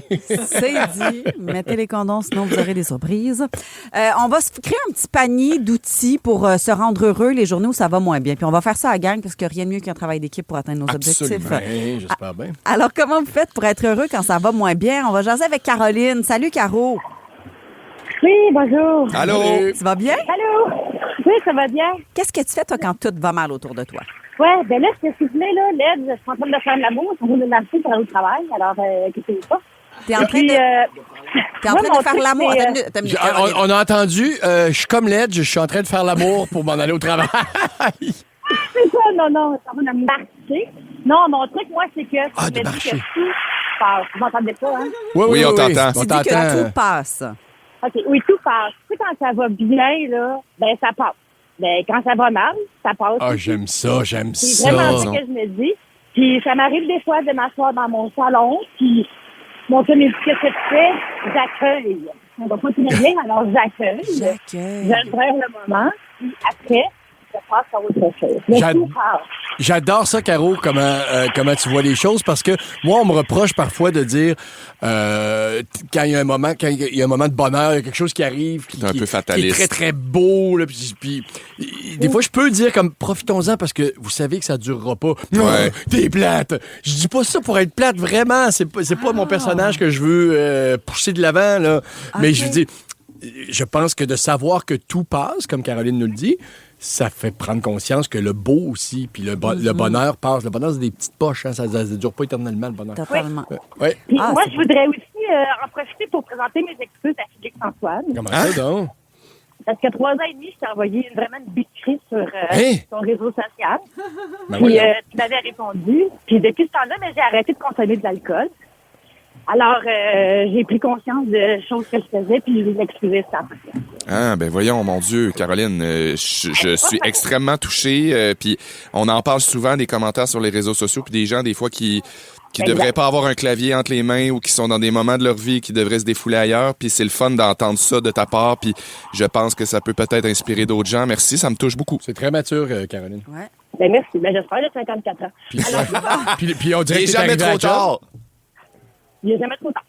C'est dit. Mettez les condoms, sinon vous aurez des surprises. On va se créer un petit panier d'outils pour se rendre heureux les journées où ça va moins bien. Puis on va faire ça à la gang parce que rien de mieux qu'un travail d'équipe pour atteindre nos objectifs. Absolument. J'espère bien. Alors, comment vous faites pour être heureux quand ça va moins bien? On va jaser avec Caroline. Salut, Caro. Oui, bonjour. Allô? Tu vas bien? Allô? Oui, ça va bien. Qu'est-ce que tu fais, toi, quand tout va mal autour de toi? Ouais, ben là, je te souvenais, là, l'aide, je suis en train de faire de l'amour, je roule de marcher pour aller au travail, alors, qu'est-ce pas? T'es en train de faire l'amour. On a entendu, je suis comme l'aide, je suis en train de faire l'amour pour m'en aller au travail. C'est ça, non, je suis en train de marcher. Non, mon truc, moi, c'est que tu me dis que tout passe. Vous m'entendez pas, hein? Oui, on t'entend. Tu dis que tout passe. OK, oui, tout passe. Tu sais, quand ça va bien, là, ben ça passe. Ben, quand ça va mal, ça passe. Ah, j'aime ça. C'est vraiment ce que je me dis. Puis ça m'arrive des fois de m'asseoir dans mon salon, puis mon chum me dit qu'est-ce que tu fais? J'accueille. On va pas très bien, alors j'accueille. J'adore le moment, puis après, je passe à autre chose. Mais tout passe. J'adore ça, Caro, comment tu vois les choses, parce que moi, on me reproche parfois de dire quand il y a un moment de bonheur, il y a quelque chose qui arrive qui un peu fataliste. Qui est très, très beau. Là, puis des fois, je peux dire comme profitons-en parce que vous savez que ça durera pas. Ouais. T'es plate. Je dis pas ça pour être plate, vraiment. C'est pas mon personnage que je veux pousser de l'avant. Là. Okay. Mais je veux dire, je pense que de savoir que tout passe, comme Caroline nous le dit, ça fait prendre conscience que le beau aussi, puis le bonheur passe. Le bonheur, c'est des petites poches, hein, ça ne dure pas éternellement, le bonheur. Totalement. Ouais. Puis moi, je voudrais aussi en profiter pour présenter mes excuses à Félix-Antoine. Comment ça, donc? Parce que 3 ans et demi, je t'ai envoyé vraiment une bitcherie sur ton réseau social. Ben puis tu m'avais répondu. Puis depuis ce temps-là, j'ai arrêté de consommer de l'alcool. Alors, j'ai pris conscience de choses que je faisais, puis je vais m'excuser ça. Ah, ben voyons, mon Dieu, Caroline, je suis extrêmement touché. Puis on en parle souvent des commentaires sur les réseaux sociaux, puis des gens, des fois, qui devraient pas avoir un clavier entre les mains ou qui sont dans des moments de leur vie qui devraient se défouler ailleurs. Puis c'est le fun d'entendre ça de ta part. Puis je pense que ça peut peut-être inspirer d'autres gens. Merci, ça me touche beaucoup. C'est très mature, Caroline. Ouais. Ben merci. Ben j'espère, j'ai 54 ans. Puis on dirait que jamais trop tard. Il n'est jamais trop tard.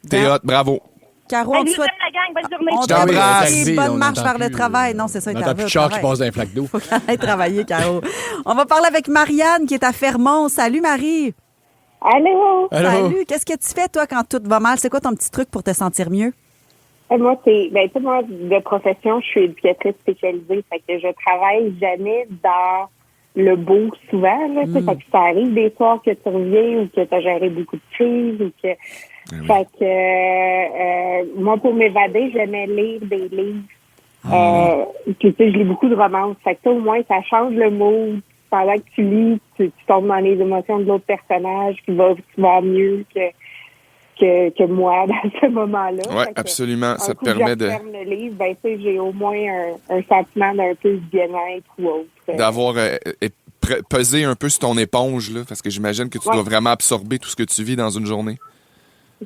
T'es hot, bravo. Caro, on te souhaite la gang, bonne journée. On t'embrasse. Bonne marche vers le travail. Non, c'est ça, il t'arrive. T'as plus char qui passe dans un flaque d'eau. Faut qu'elle aille travailler, Caro. On va parler avec Marianne qui est à Fermont. Salut, Marie. Allô. Salut. Qu'est-ce que tu fais, toi, quand tout va mal? C'est quoi ton petit truc pour te sentir mieux? Moi, moi, de profession, je suis éducatrice spécialisée. Fait que je travaille jamais dans le beau souvent. Là, fait que ça arrive des soirs que tu reviens ou que tu as géré beaucoup de crises ou que... Fait que moi, pour m'évader, j'aimais lire des livres. Puis tu sais, je lis beaucoup de romances. Fait que au moins, ça change le mood. Pendant que tu lis, tu tombes dans les émotions de l'autre personnage qui va mieux que moi dans ce moment-là. Oui, absolument. Ça te permet de... Quand je ferme le livre, ben tu sais, j'ai au moins un sentiment d'un peu de bien-être ou autre. D'avoir pesé un peu sur ton éponge, là, parce que j'imagine que tu dois vraiment absorber tout ce que tu vis dans une journée.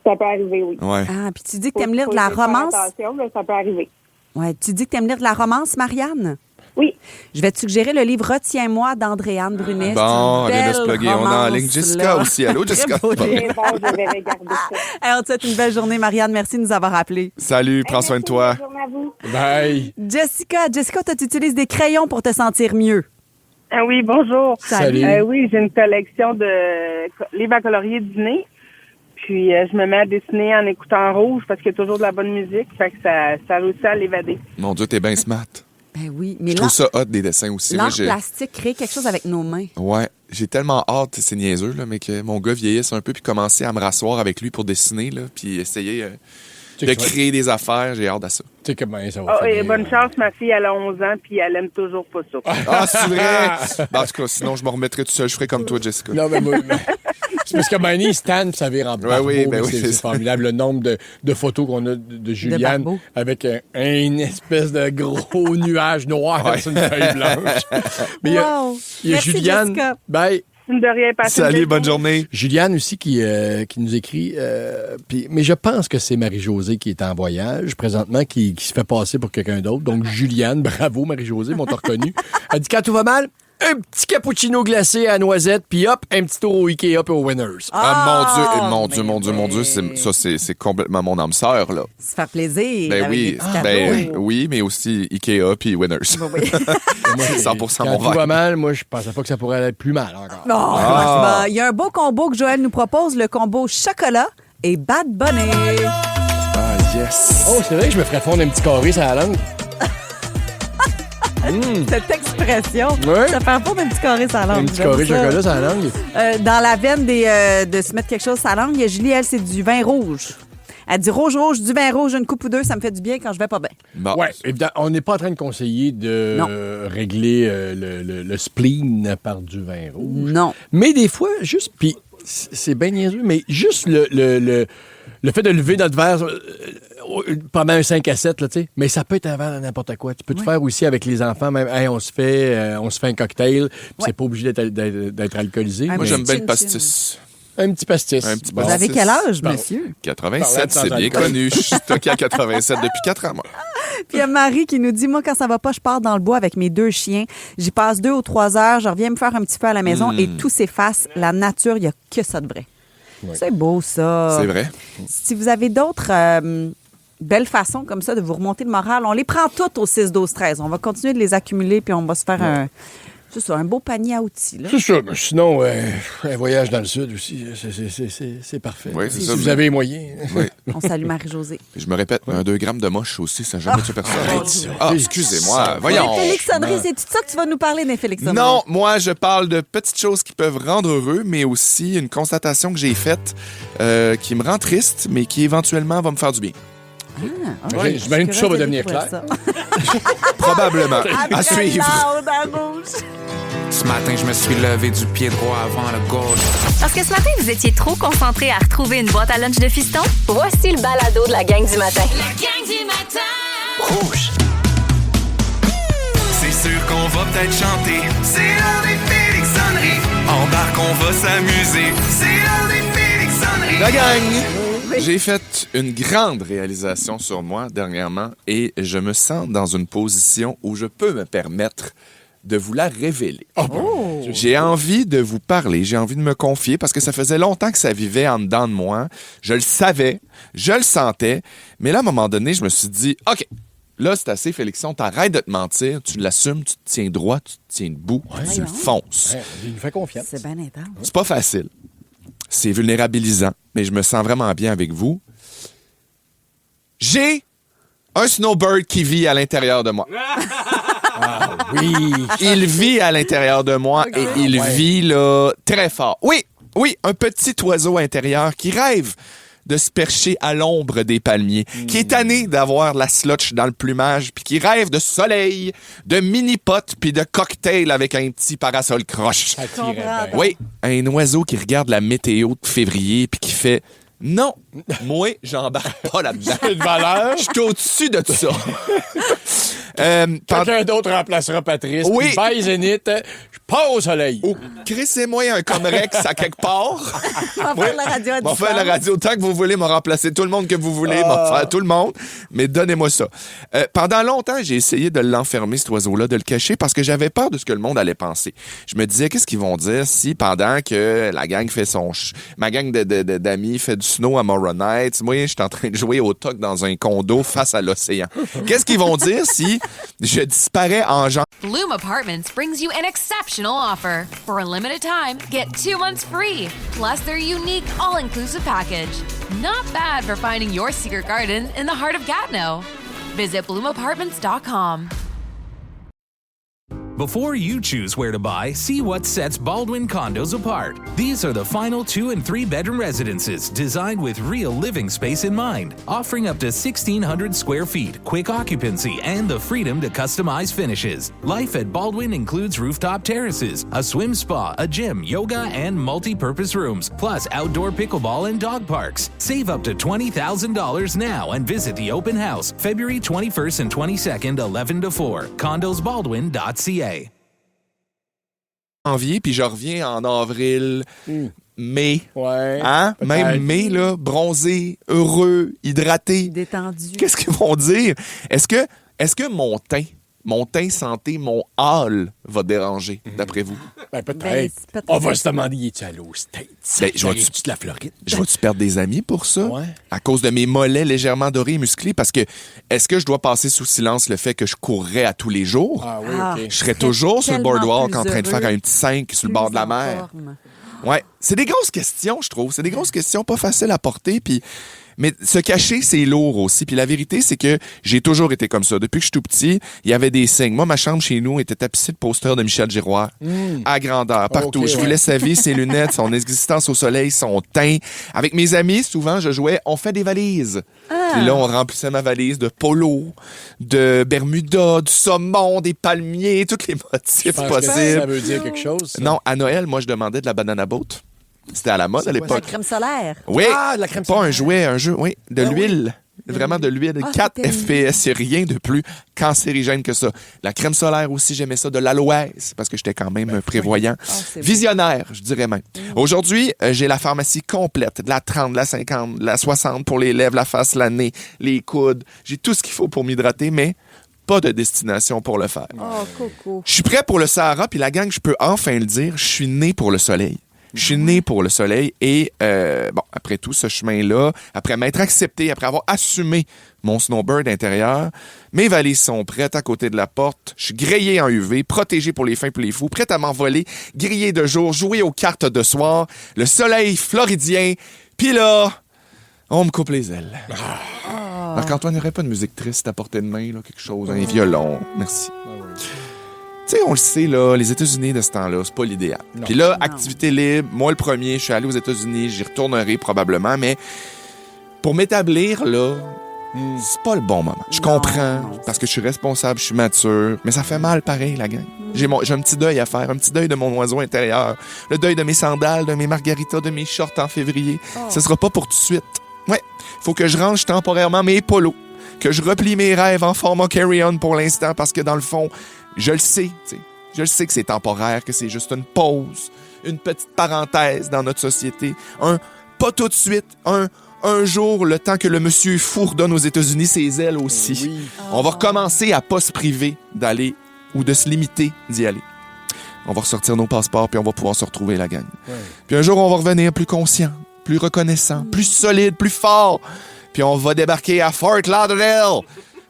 Ça peut arriver, oui. Ouais. Ah, puis tu dis que tu aimes lire de la romance. Attention, mais ça peut arriver. Ouais, tu dis que tu aimes lire de la romance, Marianne? Oui. Je vais te suggérer le livre Retiens-moi d'Andréane Brunet. Bon, elle vient de se plugger. On a en ligne Jessica aussi. Allô, Jessica? Je vais regarder ça. On te souhaite une belle journée, Marianne. Merci de nous avoir appelés. Salut, prends soin de toi. Bonne journée à vous. Bye. Jessica, toi, tu utilises des crayons pour te sentir mieux. Ah oui, bonjour. Salut. Oui, j'ai une collection de livres à colorier dîner. Puis, je me mets à dessiner en écoutant rouge parce qu'il y a toujours de la bonne musique. Fait que ça réussit à l'évader. Mon Dieu, t'es bien smart. Ben oui, mais je trouve ça hot des dessins aussi. L'art plastique crée quelque chose avec nos mains. Ouais, j'ai tellement hâte, c'est niaiseux, là, mais que mon gars vieillisse un peu puis commencer à me rasseoir avec lui pour dessiner, là, puis essayer de créer des affaires. J'ai hâte à ça. Tu sais comment ça va et bonne chance, ma fille, elle a 11 ans puis elle aime toujours pas ça. Ah, c'est vrai? En tout cas, sinon, je me remettrai tout seul. Je ferai comme toi, Jessica. Non, mais c'est parce que Manny, Stan, ça vire en barbeau. Oui, c'est formidable. Le nombre de photos qu'on a de Juliane avec une espèce de gros nuage noir sur une feuille blanche. Mais il y a Merci, Juliane. Jessica. Bye. De rien, passer. Salut, bonne journée. Juliane aussi qui nous écrit, mais je pense que c'est Marie-Josée qui est en voyage présentement, qui se fait passer pour quelqu'un d'autre. Donc, Juliane, bravo Marie-Josée, m'ont reconnu. Elle dit, quand tout va mal, un petit cappuccino glacé à noisette, puis hop, un petit tour au Ikea puis au Winners. Mon Dieu, c'est complètement mon âme sœur, là. Se faire plaisir. Ben avec oui, des petits cadeaux. oui, mais aussi Ikea puis Winners. Oui. C'est 100% Quand mon tout va verre. mal, moi, je pensais pas que ça pourrait aller plus mal encore. Non, franchement. Il y a un beau combo que Joël nous propose, le combo chocolat et Bad Bunny. Ah, yes. Oh, c'est vrai que je me ferais fondre un petit carré sur la langue. Cette expression, Ouais. ça fait un peu un petit carré sur la langue. Un petit carré de chocolat sur la langue. Dans la veine de se mettre quelque chose sur la langue, il y a Julie, elle, c'est du vin rouge. Elle dit rouge, du vin rouge, une coupe ou deux, ça me fait du bien quand je vais pas bien. Bon. Ouais, évidemment, on n'est pas en train de conseiller de régler le spleen par du vin rouge. Non. Mais des fois, juste, puis c'est bien niaiseux, mais juste le fait de lever notre verre pendant un 5 à 7, là, tu sais, mais ça peut être un verre de n'importe quoi. Tu peux te faire aussi avec les enfants, même, hey, on se fait un cocktail, puis c'est pas obligé d'être alcoolisé. Moi, j'aime bien le pastis. Un petit pastis. Vous avez quel âge, monsieur? 87, c'est bien connu. Je suis stocké à 87 depuis 4 ans, moi. Puis il y a Marie qui nous dit, moi, quand ça va pas, je pars dans le bois avec mes 2 chiens. J'y passe 2 ou 3 heures, je reviens me faire un petit peu à la maison et tout s'efface. La nature, il n'y a que ça de vrai. Ouais. C'est beau, ça. C'est vrai. Si vous avez d'autres belles façons comme ça de vous remonter le moral, on les prend toutes au 6-12-13. On va continuer de les accumuler, puis on va se faire un beau panier à outils. Là. C'est ça. Mais sinon, un voyage dans le sud aussi, c'est parfait. Oui, c'est si ça. vous avez les moyens. Oui. On salue Marie-Josée. Je me répète, 2 grammes de moche aussi, ça n'a jamais tué personne. Excusez-moi. Voyons. Les Félixonneries, c'est tout ça que tu vas nous parler des Félixonneries? Non, moi, je parle de petites choses qui peuvent rendre heureux, mais aussi une constatation que j'ai faite qui me rend triste, mais qui éventuellement va me faire du bien. Okay. J'imagine que tout ça va devenir clair. Probablement. À suivre. Ce matin, je me suis levé du pied droit avant le gauche. Parce que ce matin, vous étiez trop concentré à retrouver une boîte à lunch de fiston? Voici le balado de la gang du matin. La gang du matin! Rouge. C'est sûr qu'on va peut-être chanter. C'est l'heure des Félixonneries. Embarque, on va s'amuser. C'est l'heure des Félixonneries. La gang! J'ai fait une grande réalisation sur moi dernièrement et je me sens dans une position où je peux me permettre de vous la révéler. J'ai envie de vous parler, j'ai envie de me confier parce que ça faisait longtemps que ça vivait en dedans de moi. Je le savais, je le sentais, mais là, à un moment donné, je me suis dit, OK, là, c'est assez, Félixon, t'arrêtes de te mentir, tu l'assumes, tu te tiens droit, tu te tiens debout, tu le fonces. Il nous fait confiance. C'est bien intense. C'est pas facile. C'est vulnérabilisant, mais je me sens vraiment bien avec vous. J'ai un snowbird qui vit à l'intérieur de moi. Ah oui! Il vit à l'intérieur de moi et il vit là très fort. Oui, un petit oiseau intérieur qui rêve de se percher à l'ombre des palmiers, qui est tanné d'avoir la slotch dans le plumage, puis qui rêve de soleil, de mini-potes, puis de cocktail avec un petit parasol croche. Oui, un oiseau qui regarde la météo de février, puis qui fait « Non, moi, j'embarque pas là-dedans. » C'est une valeur. Je suis au-dessus de ça. Quelqu'un d'autre remplacera Patrice. Oui. Puis bye Zénith, je pars au soleil. Crissez-moi un Comrex à quelque part. On va faire la radio à On va faire la radio tant que vous voulez, me remplacer tout le monde que vous voulez, me faire tout le monde, mais donnez-moi ça. Pendant longtemps, j'ai essayé de l'enfermer, cet oiseau-là, de le cacher, parce que j'avais peur de ce que le monde allait penser. Je me disais, qu'est-ce qu'ils vont dire si pendant que la gang fait ma gang d'amis fait du snow à Moronites, moi, je suis en train de jouer au toc dans un condo face à l'océan. Qu'est-ce qu'ils vont dire si je disparais en genre... Bloom Apartments brings you an exceptional offer. For a limited time, get 2 months free, plus their unique all-inclusive package. Not bad for finding your secret garden in the heart of Gatineau. Visit bloomapartments.com. Before you choose where to buy, see what sets Baldwin Condos apart. These are the final 2- and 3-bedroom residences designed with real living space in mind, offering up to 1,600 square feet, quick occupancy, and the freedom to customize finishes. Life at Baldwin includes rooftop terraces, a swim spa, a gym, yoga, and multi-purpose rooms, plus outdoor pickleball and dog parks. Save up to $20,000 now and visit the open house February 21st and 22nd, 11 to 4, condosbaldwin.ca. janvier, puis je reviens en avril, mai. Ouais. Hein? Même mai, là, bronzé, heureux, hydraté. Détendu. Qu'est-ce qu'ils vont dire? Est-ce que mon teint santé, mon hall va déranger, d'après vous? Ben, peut-être. On va se demander, es-tu allé aux States? Ben, je vais-tu de la Floride? Je vais-tu perdre des amis pour ça? Ouais. À cause de mes mollets légèrement dorés et musclés? Parce que, est-ce que je dois passer sous silence le fait que je courrais à tous les jours? Ah oui, OK. Je serais toujours sur le boardwalk en train de faire un petit 5 sur le bord de la mer. Ouais. C'est des grosses questions, je trouve. C'est des grosses questions pas faciles à porter, puis... Mais se cacher, c'est lourd aussi. Puis la vérité, c'est que j'ai toujours été comme ça. Depuis que je suis tout petit, il y avait des signes. Moi, ma chambre chez nous était tapissée de posters de Michel Giroir. À grandeur, partout. Okay, je voulais sa vie, ses lunettes, son existence au soleil, son teint. Avec mes amis, souvent, je jouais « On fait des valises ». Puis là, on remplissait ma valise de polo, de Bermuda, du saumon, des palmiers, tous les motifs possibles. Ça veut dire quelque chose? Ça? Non, à Noël, moi, je demandais de la banana boat. C'était à la mode à l'époque. La crème solaire. Oui, de la crème pas solaire. un jouet, un jeu, oui, de l'huile. Vraiment de l'huile. 4 FPS, c'est rien de plus cancérigène que ça. La crème solaire aussi, j'aimais ça, de l'aloès, parce que j'étais quand même prévoyant. Visionnaire, je dirais même. Aujourd'hui, j'ai la pharmacie complète, de la 30, de la 50, de la 60 pour les lèvres, la face, la nez, les coudes. J'ai tout ce qu'il faut pour m'hydrater, mais pas de destination pour le faire. Oh, coco. Je suis prêt pour le Sahara, puis la gang, je peux enfin le dire, je suis né pour le soleil. Je suis né pour le soleil et, bon, après tout ce chemin-là, après m'être accepté, après avoir assumé mon snowbird intérieur, mes valises sont prêtes à côté de la porte. Je suis grillé en UV, protégé pour les fins et les fous, prêt à m'envoler, grillé de jour, jouer aux cartes de soir, le soleil floridien, puis là, on me coupe les ailes. Marc-Antoine, il n'y aurait pas de musique triste à portée de main, là, quelque chose, un violon. Merci. Tu sais, on le sait, là, les États-Unis de ce temps-là, c'est pas l'idéal. Puis là, activité libre, moi le premier, je suis allé aux États-Unis, j'y retournerai probablement, mais pour m'établir, là, c'est pas le bon moment. Je comprends, parce que je suis responsable, je suis mature, mais ça fait mal pareil, la gang. J'ai un petit deuil à faire, un petit deuil de mon oiseau intérieur, le deuil de mes sandales, de mes margaritas, de mes shorts en février. Ce sera pas pour tout de suite. Ouais, faut que je range temporairement mes polos, que je replie mes rêves en format carry-on pour l'instant, parce que dans le fond, je le sais, tu sais. Je le sais que c'est temporaire, que c'est juste une pause, une petite parenthèse dans notre société. Pas tout de suite, un jour, le temps que le monsieur fou redonne aux États-Unis ses ailes aussi. Oui. On va recommencer à pas se priver d'aller ou de se limiter d'y aller. On va ressortir nos passeports, puis on va pouvoir se retrouver, la gang. Ouais. Puis un jour, on va revenir plus conscient, plus reconnaissant, plus solide, plus fort. Puis on va débarquer à Fort Lauderdale.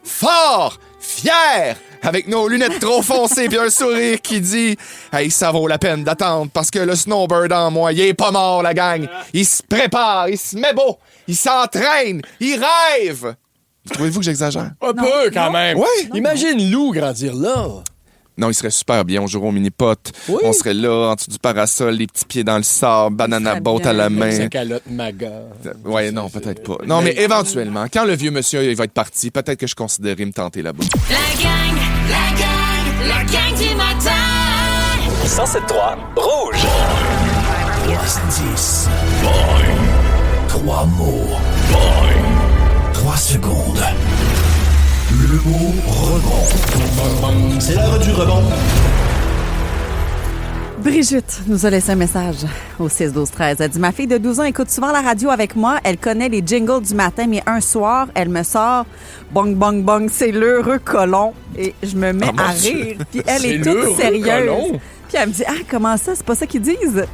Fort, fier, avec nos lunettes trop foncées puis un sourire qui dit « Hey, ça vaut la peine d'attendre parce que le snowbird en moi, il est pas mort, la gang. Il se prépare, il se met beau, il s'entraîne, il rêve. » Trouvez-vous que j'exagère? Un peu, quand même. Oui. Imagine Lou grandir là. Non, il serait super bien. On jouerait au mini-pot. Oui. On serait là, en dessous du parasol, les petits pieds dans le sable, banana boat à la main. Sa calotte maga. Ouais, non, peut-être pas. Non, mais éventuellement, quand le vieux monsieur il va être parti, peut-être que je considérerais me tenter là-bas. La gang du matin. 107.3 Rouge. 3-10. Boing. 3 mots. Boing. 3 secondes. Le mot rebond. C'est l'heure du rebond. Brigitte nous a laissé un message au 6-12-13. Elle dit « Ma fille de 12 ans écoute souvent la radio avec moi. Elle connaît les jingles du matin, mais un soir, elle me sort « Bong, bong, bong, c'est l'heureux colon. » Et je me mets à rire. Puis elle est toute sérieuse. Colon. Puis elle me dit « Ah, comment ça? C'est pas ça qu'ils disent? »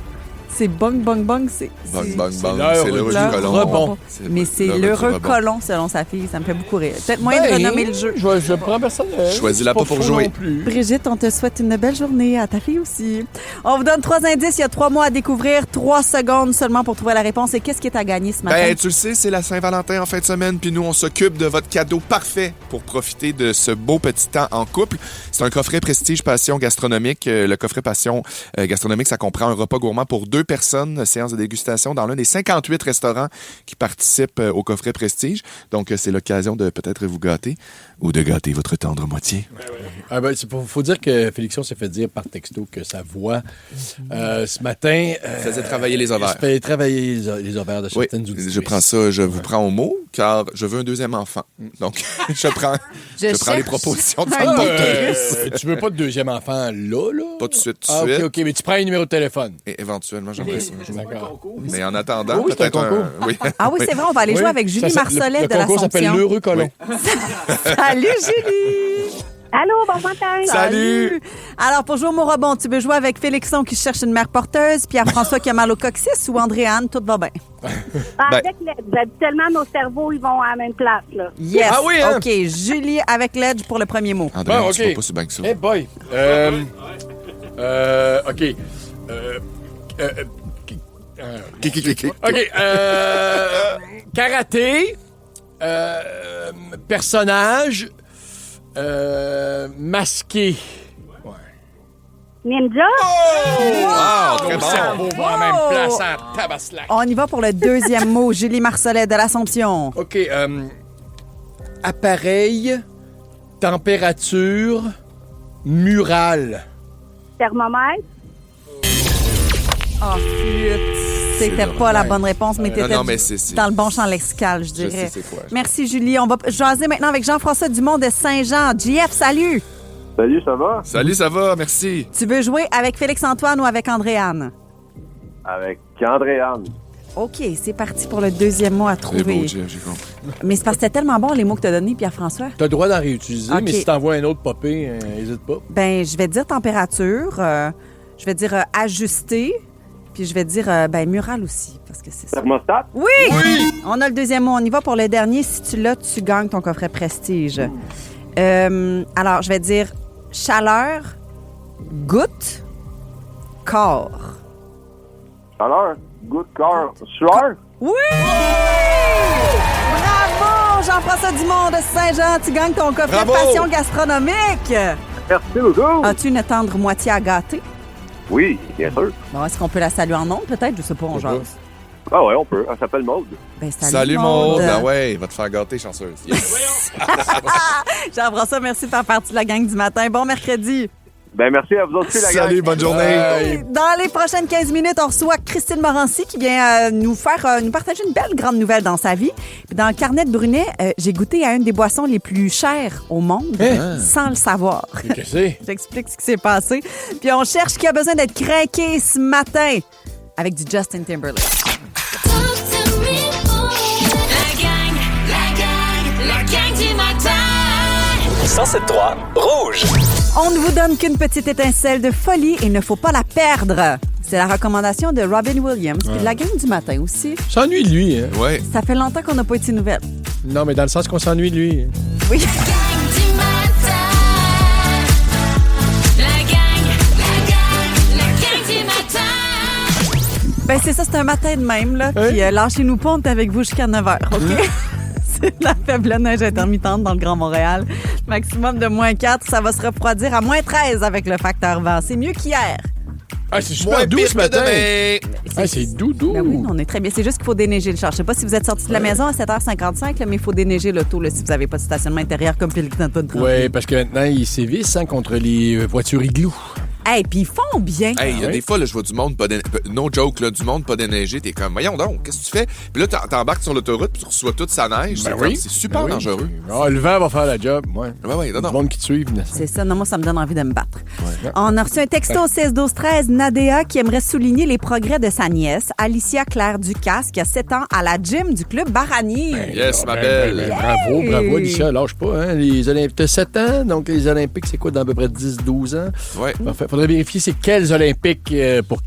C'est bong, bong, bong. C'est bong, bong, bong. C'est l'heureux colon. Mais c'est l'heureux colon, selon sa fille. Ça me fait beaucoup rire. Peut-être moyen de renommer le jeu. Je prends personne. Choisis-la pas pour jouer. Brigitte, on te souhaite une belle journée. À ta fille aussi. On vous donne 3 indices. Il y a 3 mots à découvrir. 3 secondes seulement pour trouver la réponse. Et qu'est-ce qui est à gagner ce matin? Ben, tu le sais, c'est la Saint-Valentin en fin de semaine. Puis nous, on s'occupe de votre cadeau parfait pour profiter de ce beau petit temps en couple. C'est un coffret Prestige Passion Gastronomique. Le coffret Passion Gastronomique, ça comprend un repas gourmand pour 2 2 personnes, séance de dégustation, dans l'un des 58 restaurants qui participent au coffret Prestige. Donc, c'est l'occasion de peut-être vous gâter ou de gâter votre tendre moitié. Faut dire que Félixon s'est fait dire par texto que sa voix, ce matin... faisait travailler les ovaires. Fait travailler les ovaires de certaines auditrices. Je vous prends au mot, car je veux un deuxième enfant. Donc, je prends les propositions de femme porteuse. Tu veux pas de deuxième enfant là? Pas tout de suite, OK, mais tu prends un numéro de téléphone. Et éventuellement, j'aimerais ça. D'accord. Mais en attendant, oui, peut-être un... Oui, c'est vrai, on va aller jouer avec Julie Marcelet de l'Assomption. Le concours s'appelle l'Heureux Colon. Salut, Julie! Allô, bon matin! Salut! Alors, pour jouer au mot rebond, tu veux jouer avec Félixon qui cherche une mère porteuse, Pierre-François qui a mal au coccyx ou Andréanne, tout va bien? Avec l'aide. Habituellement, nos cerveaux, ils vont à la même place, là. Yes! Ah oui, hein? OK, Julie avec l'aide pour le premier mot. André, tu vas pas si bien que ça. Hey boy! OK. OK. Karaté. Personnage. Masqué. Ninja? Wow, très bon. Cerveau va à la même place à Tabaslac. On y va pour le deuxième mot, Julie Marcelet de l'Assomption. OK. Appareil. Température. Murale. Thermomètre? Oh, flûte. C'était pas la bonne réponse, mais t'étais non, mais c'est dans le bon champ lexical, je dirais. Je sais c'est quoi. Merci, Julie. On va jaser maintenant avec Jean-François Dumont de Saint-Jean. JF, salut! Salut, ça va? Salut, ça va, merci. Tu veux jouer avec Félix-Antoine ou avec Andréanne? Avec Andréanne. OK, c'est parti pour le deuxième mot à trouver. C'est beau, j'ai compris. Mais c'est parce que c'était tellement bon, les mots que t'as donnés, Pierre-François. T'as le droit d'en réutiliser, OK. mais si t'envoies un autre popé, n'hésite pas. Ben, je vais dire température, je vais dire ajuster, puis je vais dire mural aussi, parce que c'est ça. Thermostat? Oui! On a le deuxième mot. On y va pour le dernier. Si tu l'as, tu gagnes ton coffret Prestige. Alors, je vais dire chaleur, goutte, corps. Chaleur, goutte, corps, sueur? Oui! Bravo, Jean-François Dumont de Saint-Jean. Tu gagnes ton coffret Passion gastronomique. Merci beaucoup. As-tu une tendre moitié à gâter? Oui, bien sûr. Bon, est-ce qu'on peut la saluer en ondes, peut-être? Je sais pas, on jase. Ah ouais, on peut. Elle s'appelle Maude. Ben, salut Maude. Ah ouais, il va te faire gâter, chanceuse. Yes. Jean-François, merci de faire partie de la gang du matin. Bon mercredi. Ben merci à vous aussi, la gang. Salut, bonne journée. Dans les prochaines 15 minutes, on reçoit Christine Morancy qui vient nous partager une belle grande nouvelle dans sa vie. Puis dans le carnet de Brunet, j'ai goûté à une des boissons les plus chères au monde sans le savoir. Qu'est-ce que c'est? J'explique ce qui s'est passé. Puis on cherche qui a besoin d'être craqué ce matin avec du Justin Timberlake. La gang du matin. 107.3 Rouge. On ne vous donne qu'une petite étincelle de folie et il ne faut pas la perdre. C'est la recommandation de Robin Williams, puis de la gang du matin aussi. S'ennuie de lui, hein? Ouais. Ça fait longtemps qu'on n'a pas été nouvelles. Non, mais dans le sens qu'on s'ennuie de lui. Oui. Ben c'est ça, c'est un matin de même, là. Puis lâchez-nous pas, on est avec vous jusqu'à 9h, OK? C'est la faible neige intermittente dans le Grand Montréal. Maximum de -4, ça va se refroidir à -13 avec le facteur vent. C'est mieux qu'hier. Ah, c'est super doux ce matin. C'est doudou. Ben oui, on est très bien. C'est juste qu'il faut déneiger le char. Je sais pas si vous êtes sorti de la maison à 7h55, là, mais il faut déneiger l'auto là, si vous n'avez pas de stationnement intérieur comme Félix-Antoine Tremblay. Oui, parce que maintenant, ils sévissent contre les voitures igloos. Hey, puis ils font bien. Hey, il y a des fois, là, je vois du monde pas no joke, là, du monde pas déneigé. T'es comme, voyons donc, qu'est-ce que tu fais? Puis là, t'embarques sur l'autoroute, puis tu reçois toute sa neige. C'est super dangereux. Ah, le vent va faire la job, ouais. Ouais, non. Le monde qui te suit. C'est ça. Non, moi, ça me donne envie de me battre. Ouais. On a reçu un texto au 16-12-13. Nadéa qui aimerait souligner les progrès de sa nièce, Alicia Claire Ducasse, qui a 7 ans à la gym du club Baranier. Yes, ma belle. Bravo, Alicia, lâche pas. Hein? Les Olympiques, t'as 7 ans, donc les Olympiques, c'est quoi, dans à peu près 10-12 ans? Ouais. Parfait. Faudrait vérifier c'est quels Olympiques pour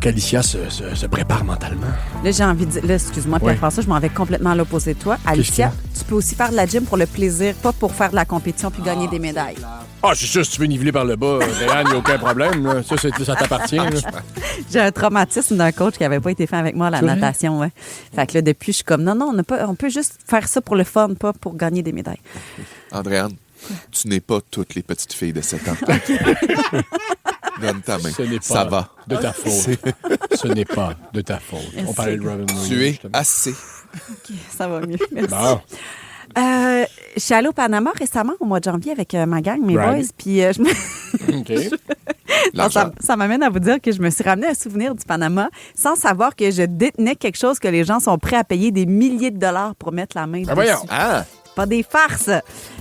qu'Alicia se prépare mentalement. Là, j'ai envie de dire... Là, excuse-moi, Pierre-François, je m'en vais complètement à l'opposé de toi. Alicia, tu peux aussi faire de la gym pour le plaisir, pas pour faire de la compétition puis gagner des médailles. Ah, c'est sûr, si tu veux niveler par le bas, Réan, il n'y a aucun problème. Là. Ça t'appartient. Là. J'ai un traumatisme d'un coach qui n'avait pas été fait avec moi à la natation. Ouais. Fait que là, depuis, je suis comme, non, on peut juste faire ça pour le fun, pas pour gagner des médailles. Andréanne, tu n'es pas toutes les petites filles de 7 ans. Donne ta main. Ce n'est pas Ça va. de ta faute. Ce n'est pas de ta faute. On parlait de Robin Williams. Tu es assez. OK, ça va mieux. Merci. Bon. Je suis allée au Panama récemment, au mois de janvier, avec ma gang, mes Right. boys, puis je me... OK. Non, ça m'amène à vous dire que je me suis ramené un souvenir du Panama sans savoir que je détenais quelque chose que les gens sont prêts à payer des milliers de dollars pour mettre la main dessus. Voyons. Pas des farces.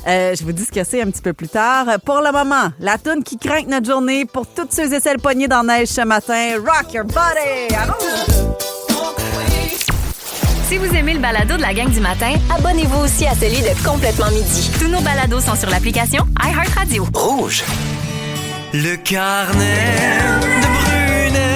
Je vous dis ce que c'est un petit peu plus tard. Pour le moment, la toune qui craint notre journée pour toutes ceux et celles poignées dans la neige ce matin. Rock your body! Allons! Si vous aimez le balado de la gang du matin, abonnez-vous aussi à celui de Complètement Midi. Tous nos balados sont sur l'application iHeartRadio. Rouge. Le carnet de Brunet.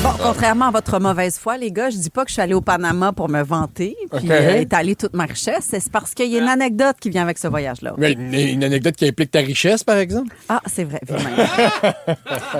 Bon, contrairement à votre mauvaise foi, les gars, je dis pas que je suis allée au Panama pour me vanter puis OK. étaler toute ma richesse. C'est parce qu'il y a une anecdote qui vient avec ce voyage-là. Mais une anecdote qui implique ta richesse, par exemple? Ah, c'est vrai.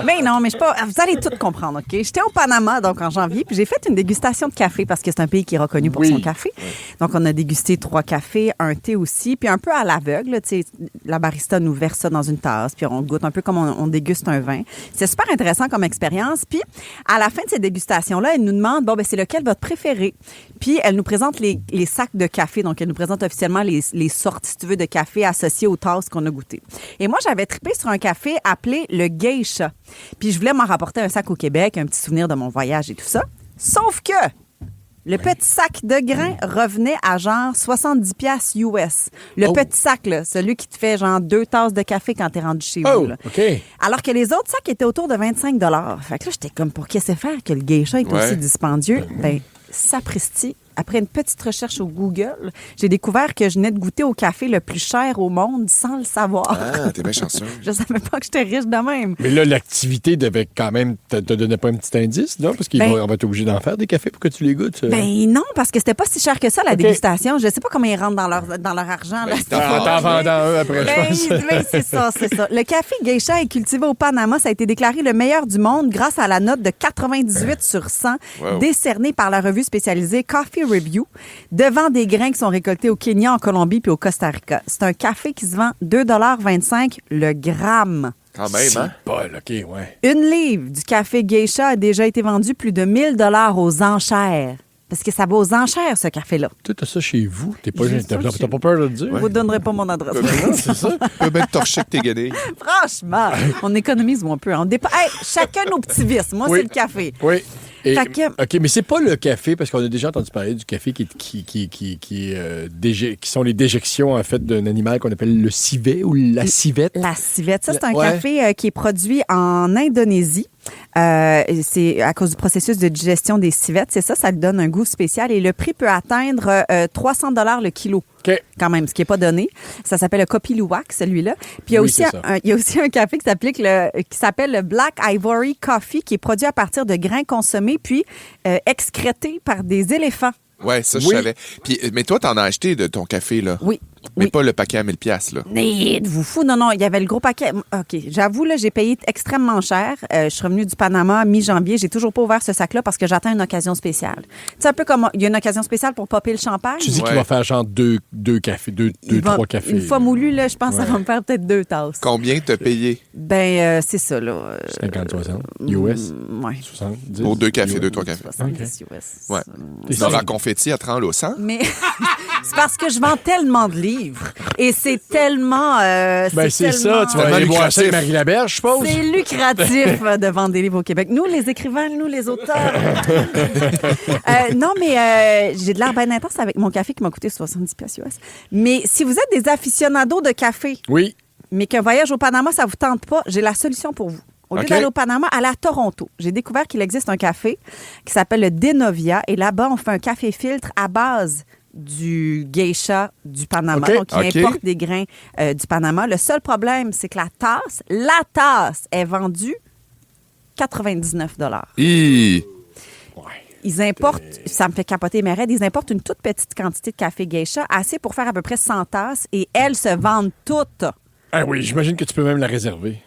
Mais non, mais je sais pas. Vous allez tout comprendre, OK? J'étais au Panama, donc en janvier, puis j'ai fait une dégustation de café parce que c'est un pays qui est reconnu pour son café. Donc, on a dégusté 3 cafés, un thé aussi, puis un peu à l'aveugle. Tu sais, la barista nous verse ça dans une tasse, puis on goûte un peu comme on déguste un vin. C'est super intéressant comme expérience. Puis, à la fin de cette dégustation-là, elle nous demande, bon, ben c'est lequel votre préféré? Puis, elle nous présente les sacs de café. Donc, elle nous présente officiellement les sortes, si tu veux, de café associées aux tasses qu'on a goûtées. Et moi, j'avais trippé sur un café appelé le Geisha. Puis, je voulais m'en rapporter un sac au Québec, un petit souvenir de mon voyage et tout ça. Sauf que le petit sac de grains revenait à genre 70$ US. Le petit sac, là, celui qui te fait genre 2 tasses de café quand t'es rendu chez vous. Là. OK. Alors que les autres sacs étaient autour de 25$. Fait que là, j'étais comme, pour qu'est-ce que faire que le geisha est aussi dispendieux? Ben, sapristi. Après une petite recherche au Google, j'ai découvert que je venais de goûter au café le plus cher au monde sans le savoir. Ah, t'es bien chanceux. Je savais pas que j'étais riche de même. Mais là, l'activité devait quand même te donner pas un petit indice, non? Parce qu'on va être obligé d'en faire des cafés pour que tu les goûtes. Ben non, parce que c'était pas si cher que ça, la dégustation. Je sais pas comment ils rentrent dans leur argent. Là, t'en vendant un après, je pense. Ben, c'est ça. Le café geisha est cultivé au Panama. Ça a été déclaré le meilleur du monde grâce à la note de 98 sur 100 décernée par la revue spécialisée Coffee Review, devant des grains qui sont récoltés au Kenya, en Colombie puis au Costa Rica. C'est un café qui se vend 2,25$ le gramme. Quand même, hein? Bol, OK, ouais. Une livre du café geisha a déjà été vendue plus de 1,000$ aux enchères. Parce que ça va aux enchères, ce café-là. Tu as ça chez vous. T'as pas peur de le dire? Je vous donnerai pas mon adresse. C'est ça. Tu peux bien te torcher avec tes guenilles. Franchement, on économise un peu. Chacun nos petits vices. Moi, c'est le café. Oui. OK, mais c'est pas le café, parce qu'on a déjà entendu parler du café qui sont les déjections, en fait, d'un animal qu'on appelle le civet ou la civette. La civette, ça, c'est un café qui est produit en Indonésie. C'est à cause du processus de digestion des civettes. C'est ça lui donne un goût spécial. Et le prix peut atteindre 300$ le kilo. Okay. Quand même, ce qui n'est pas donné. Ça s'appelle le Kopi Luwak, celui-là. Puis il y a aussi un café qui s'appelle le Black Ivory Coffee, qui est produit à partir de grains consommés puis excrétés par des éléphants. Ouais, ça, je savais. Puis, mais toi, t'en as acheté de ton café, là. Oui. Mais pas le paquet à 1000$, là. Mais êtes-vous fou? Non, il y avait le gros paquet. OK, j'avoue, là, j'ai payé extrêmement cher. Je suis revenue du Panama mi-janvier. J'ai toujours pas ouvert ce sac-là parce que j'attends une occasion spéciale. C'est un peu comme il y a une occasion spéciale pour popper le champagne. Tu dis qu'il va faire genre deux cafés, trois cafés. Une fois moulu, là, je pense que ça va me faire peut-être 2 tasses. Combien t'as payé? Ben, c'est ça, là. 50-60 US? Oui. 70? Pour 2 cafés, 2-3 cafés. 70 US. Ouais. Tu auras confetti à 30 au 100? Mais c'est parce que je vends tellement de livres. Et c'est tellement... c'est ça, tu vas aller boire ça avec Marie Laberge, je suppose. C'est lucratif de vendre des livres au Québec. Nous, les écrivains, nous, les auteurs. Non, mais j'ai de l'air bien intense avec mon café qui m'a coûté 70$ US. Mais si vous êtes des aficionados de café, mais qu'un voyage au Panama, ça vous tente pas, j'ai la solution pour vous. Au lieu d'aller au Panama, allez à Toronto. J'ai découvert qu'il existe un café qui s'appelle le Denovia. Et là-bas, on fait un café filtre à base du geisha du Panama. Donc, il importe des grains du Panama. Le seul problème, c'est que la tasse est vendue 99$. Ils importent, ça me fait capoter mes raids, ils importent une toute petite quantité de café geisha, assez pour faire à peu près 100 tasses, et elles se vendent toutes. Ah oui, j'imagine que tu peux même la réserver.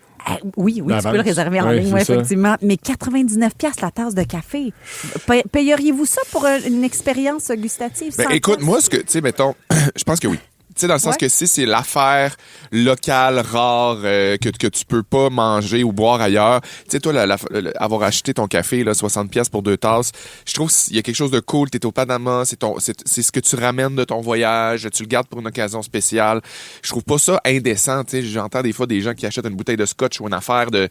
Oui, tu peux le réserver en ligne, effectivement. Mais 99$ la tasse de café. Payeriez-vous ça pour une expérience gustative? Ben, écoute, moi, tu sais, mettons, je pense que oui. sais, dans le sens que si c'est l'affaire locale, rare, que tu peux pas manger ou boire ailleurs, tu sais, toi, avoir acheté ton café, là, 60$ pour 2 tasses, je trouve qu'il y a quelque chose de cool. T'es au Panama, c'est ce que tu ramènes de ton voyage, tu le gardes pour une occasion spéciale. Je trouve pas ça indécent, tu sais. J'entends des fois des gens qui achètent une bouteille de scotch ou une affaire de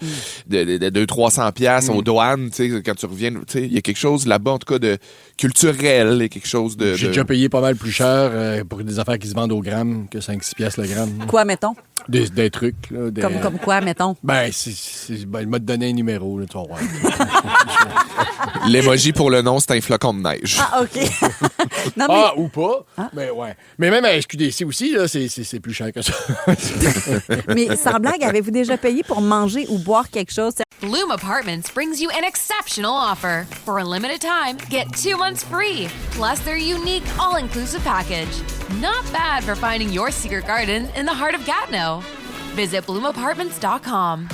200-300$ aux douanes, tu sais, quand tu reviens, tu sais, il y a quelque chose là-bas, en tout cas, de culturel, il y a quelque chose de... J'ai déjà payé pas mal plus cher pour des affaires qui se vendent au gramme que 5-6$ le gramme. Quoi, mettons? Des trucs. Là, Comme quoi, mettons? Ben, il m'a donné un numéro, là, tu vas voir. L'emoji pour le nom, c'est un flocon de neige. Ah, OK. Non, mais... Ah, ou pas. Mais ouais. Mais même à SQDC aussi, là, c'est plus cher que ça. Mais sans blague, avez-vous déjà payé pour manger ou boire quelque chose? Bloom Apartments brings you an exceptional offer. For a limited time, get 2 months free, plus their unique all-inclusive package. Not bad for finding your secret garden in the heart of Gatineau. Visit bloomapartments.com.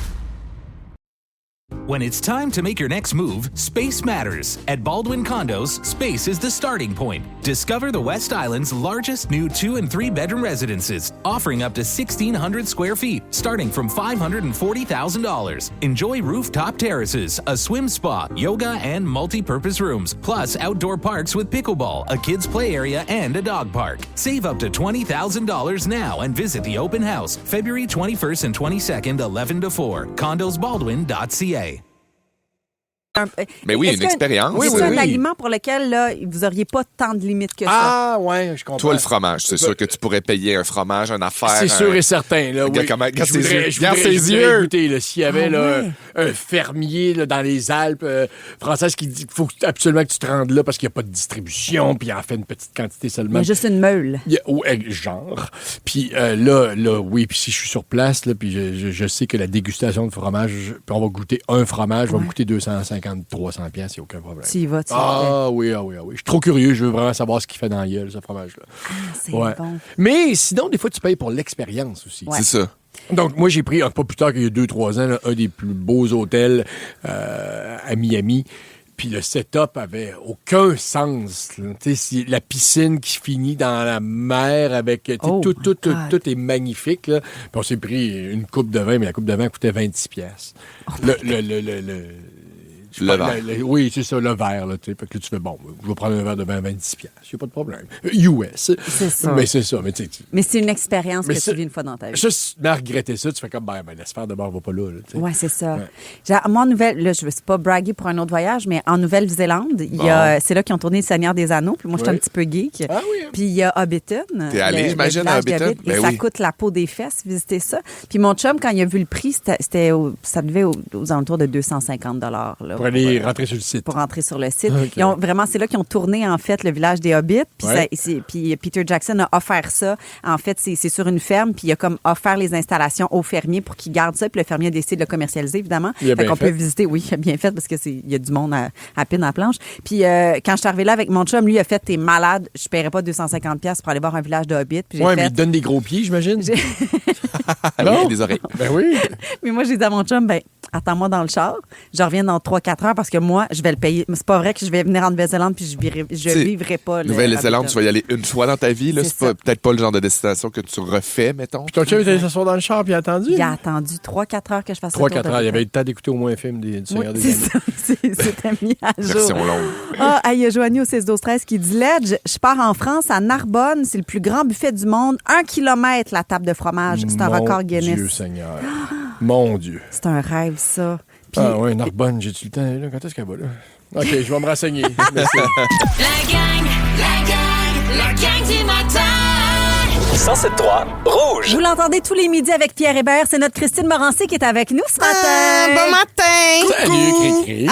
When it's time to make your next move, space matters. At Baldwin Condos, space is the starting point. Discover the West Island's largest new 2- and 3-bedroom residences, offering up to 1,600 square feet, starting from $540,000. Enjoy rooftop terraces, a swim spa, yoga, and multi-purpose rooms, plus outdoor parks with pickleball, a kids' play area, and a dog park. Save up to $20,000 now and visit the open house, February 21st and 22nd, 11 to 4, condosbaldwin.ca. Mais oui, une expérience. Oui, c'est un aliment pour lequel là, vous n'auriez pas tant de limites que ça. Ah, ouais, je comprends. Toi, le fromage, c'est sûr que tu pourrais payer un fromage, une affaire. C'est sûr et certain. Là, oui. Regarde ses yeux. Écoutez, s'il y avait un fermier là, dans les Alpes françaises qui dit qu'il faut absolument que tu te rendes là parce qu'il n'y a pas de distribution, puis il en fait une petite quantité seulement. Il y a juste une meule. Genre. Puis là, oui, puis si je suis sur place, là, puis je sais que la dégustation de fromage, puis on va goûter un fromage, va me coûter 250$, 300$, il n'y a aucun problème. Tu y vas, oui. Je suis trop curieux, je veux vraiment savoir ce qu'il fait dans la gueule, ce fromage-là. Ah, c'est bon. Mais sinon, des fois, tu payes pour l'expérience aussi. Ouais. C'est ça. Donc, moi, j'ai pris, pas plus tard qu'il y a 2-3 ans, là, un des plus beaux hôtels à Miami. Puis le setup avait aucun sens. La piscine qui finit dans la mer avec... tout est magnifique. Là. Puis on s'est pris une coupe de vin, mais la coupe de vin coûtait 26$. Le verre. Oui, c'est ça, le verre. Là, fait que là, tu fais, bon, je vais prendre un verre de vin à 26$. Il n'y a pas de problème. US. C'est ça. Mais c'est ça. Mais c'est une expérience que tu vis une fois dans ta vie. Ça, si tu as regretté ça, tu fais comme, laisse faire, d'abord, on va pas là. Oui, c'est ça. Ouais. Moi, en Nouvelle... Là, je ne veux pas braguer pour un autre voyage, mais en Nouvelle-Zélande, c'est là qu'ils ont tourné Le Seigneur des Anneaux. Puis moi, je suis un petit peu geek. Ah oui. Puis il y a Hobbiton. T'es allé, j'imagine, à Hobbiton? Et ça coûte la peau des fesses, visiter ça. Puis mon chum, quand il a vu le prix, ça devait aux alentours de $250. Là, pour aller rentrer sur le site. Pour rentrer sur le site. Okay. C'est là qu'ils ont tourné, en fait, le village des Hobbits. Puis Peter Jackson a offert ça. En fait, c'est sur une ferme, puis il a comme offert les installations aux fermiers pour qu'ils gardent ça. Puis le fermier a décidé de le commercialiser, évidemment. Il a bien fait. Peut visiter, oui, il a bien fait, parce qu'il y a du monde à pine à la planche. Puis quand je suis arrivée là avec mon chum, lui, il a fait « T'es malade, je ne paierais pas 250$ pour aller voir un village de Hobbits. » mais il donne des gros pieds, j'imagine. Non? Des oreilles. Ben oui. Mais moi, j'ai dit à mon chum, attends-moi dans le char. Je reviens dans 3-4 heures parce que moi, je vais le payer. Mais c'est pas vrai que je vais venir en Nouvelle-Zélande puis je vivrai pas. Nouvelle-Zélande, tu vas y aller une fois dans ta vie. Là, c'est peut-être pas le genre de destination que tu refais, mettons. Puis ton chum est allé s'asseoir dans le char puis il a attendu? Il a attendu 3-4 heures que je fasse ça. 3-4 heures. Il avait eu le temps d'écouter au moins un film du Seigneur des Anneaux. C'était mis à jour. Version longue. Il y a Joanie au 16-12-13 qui dit « Ledge, je pars en France, à Narbonne. C'est le plus grand buffet du monde. 1 kilomètre la table de fromage. C'est un record Guinness. » Mon Dieu Seigneur. Mon Dieu. C'est un rêve, ça. Puis... Ah oui, Narbonne, j'ai-tu le temps? Là? Quand est-ce qu'elle va là? OK, je vais me renseigner. Merci. La gang du matin. 107.3 Rouge. Vous l'entendez tous les midis avec Pierre Hébert. C'est notre Christine Morancy qui est avec nous ce matin. Bon matin. Salut, Cricri.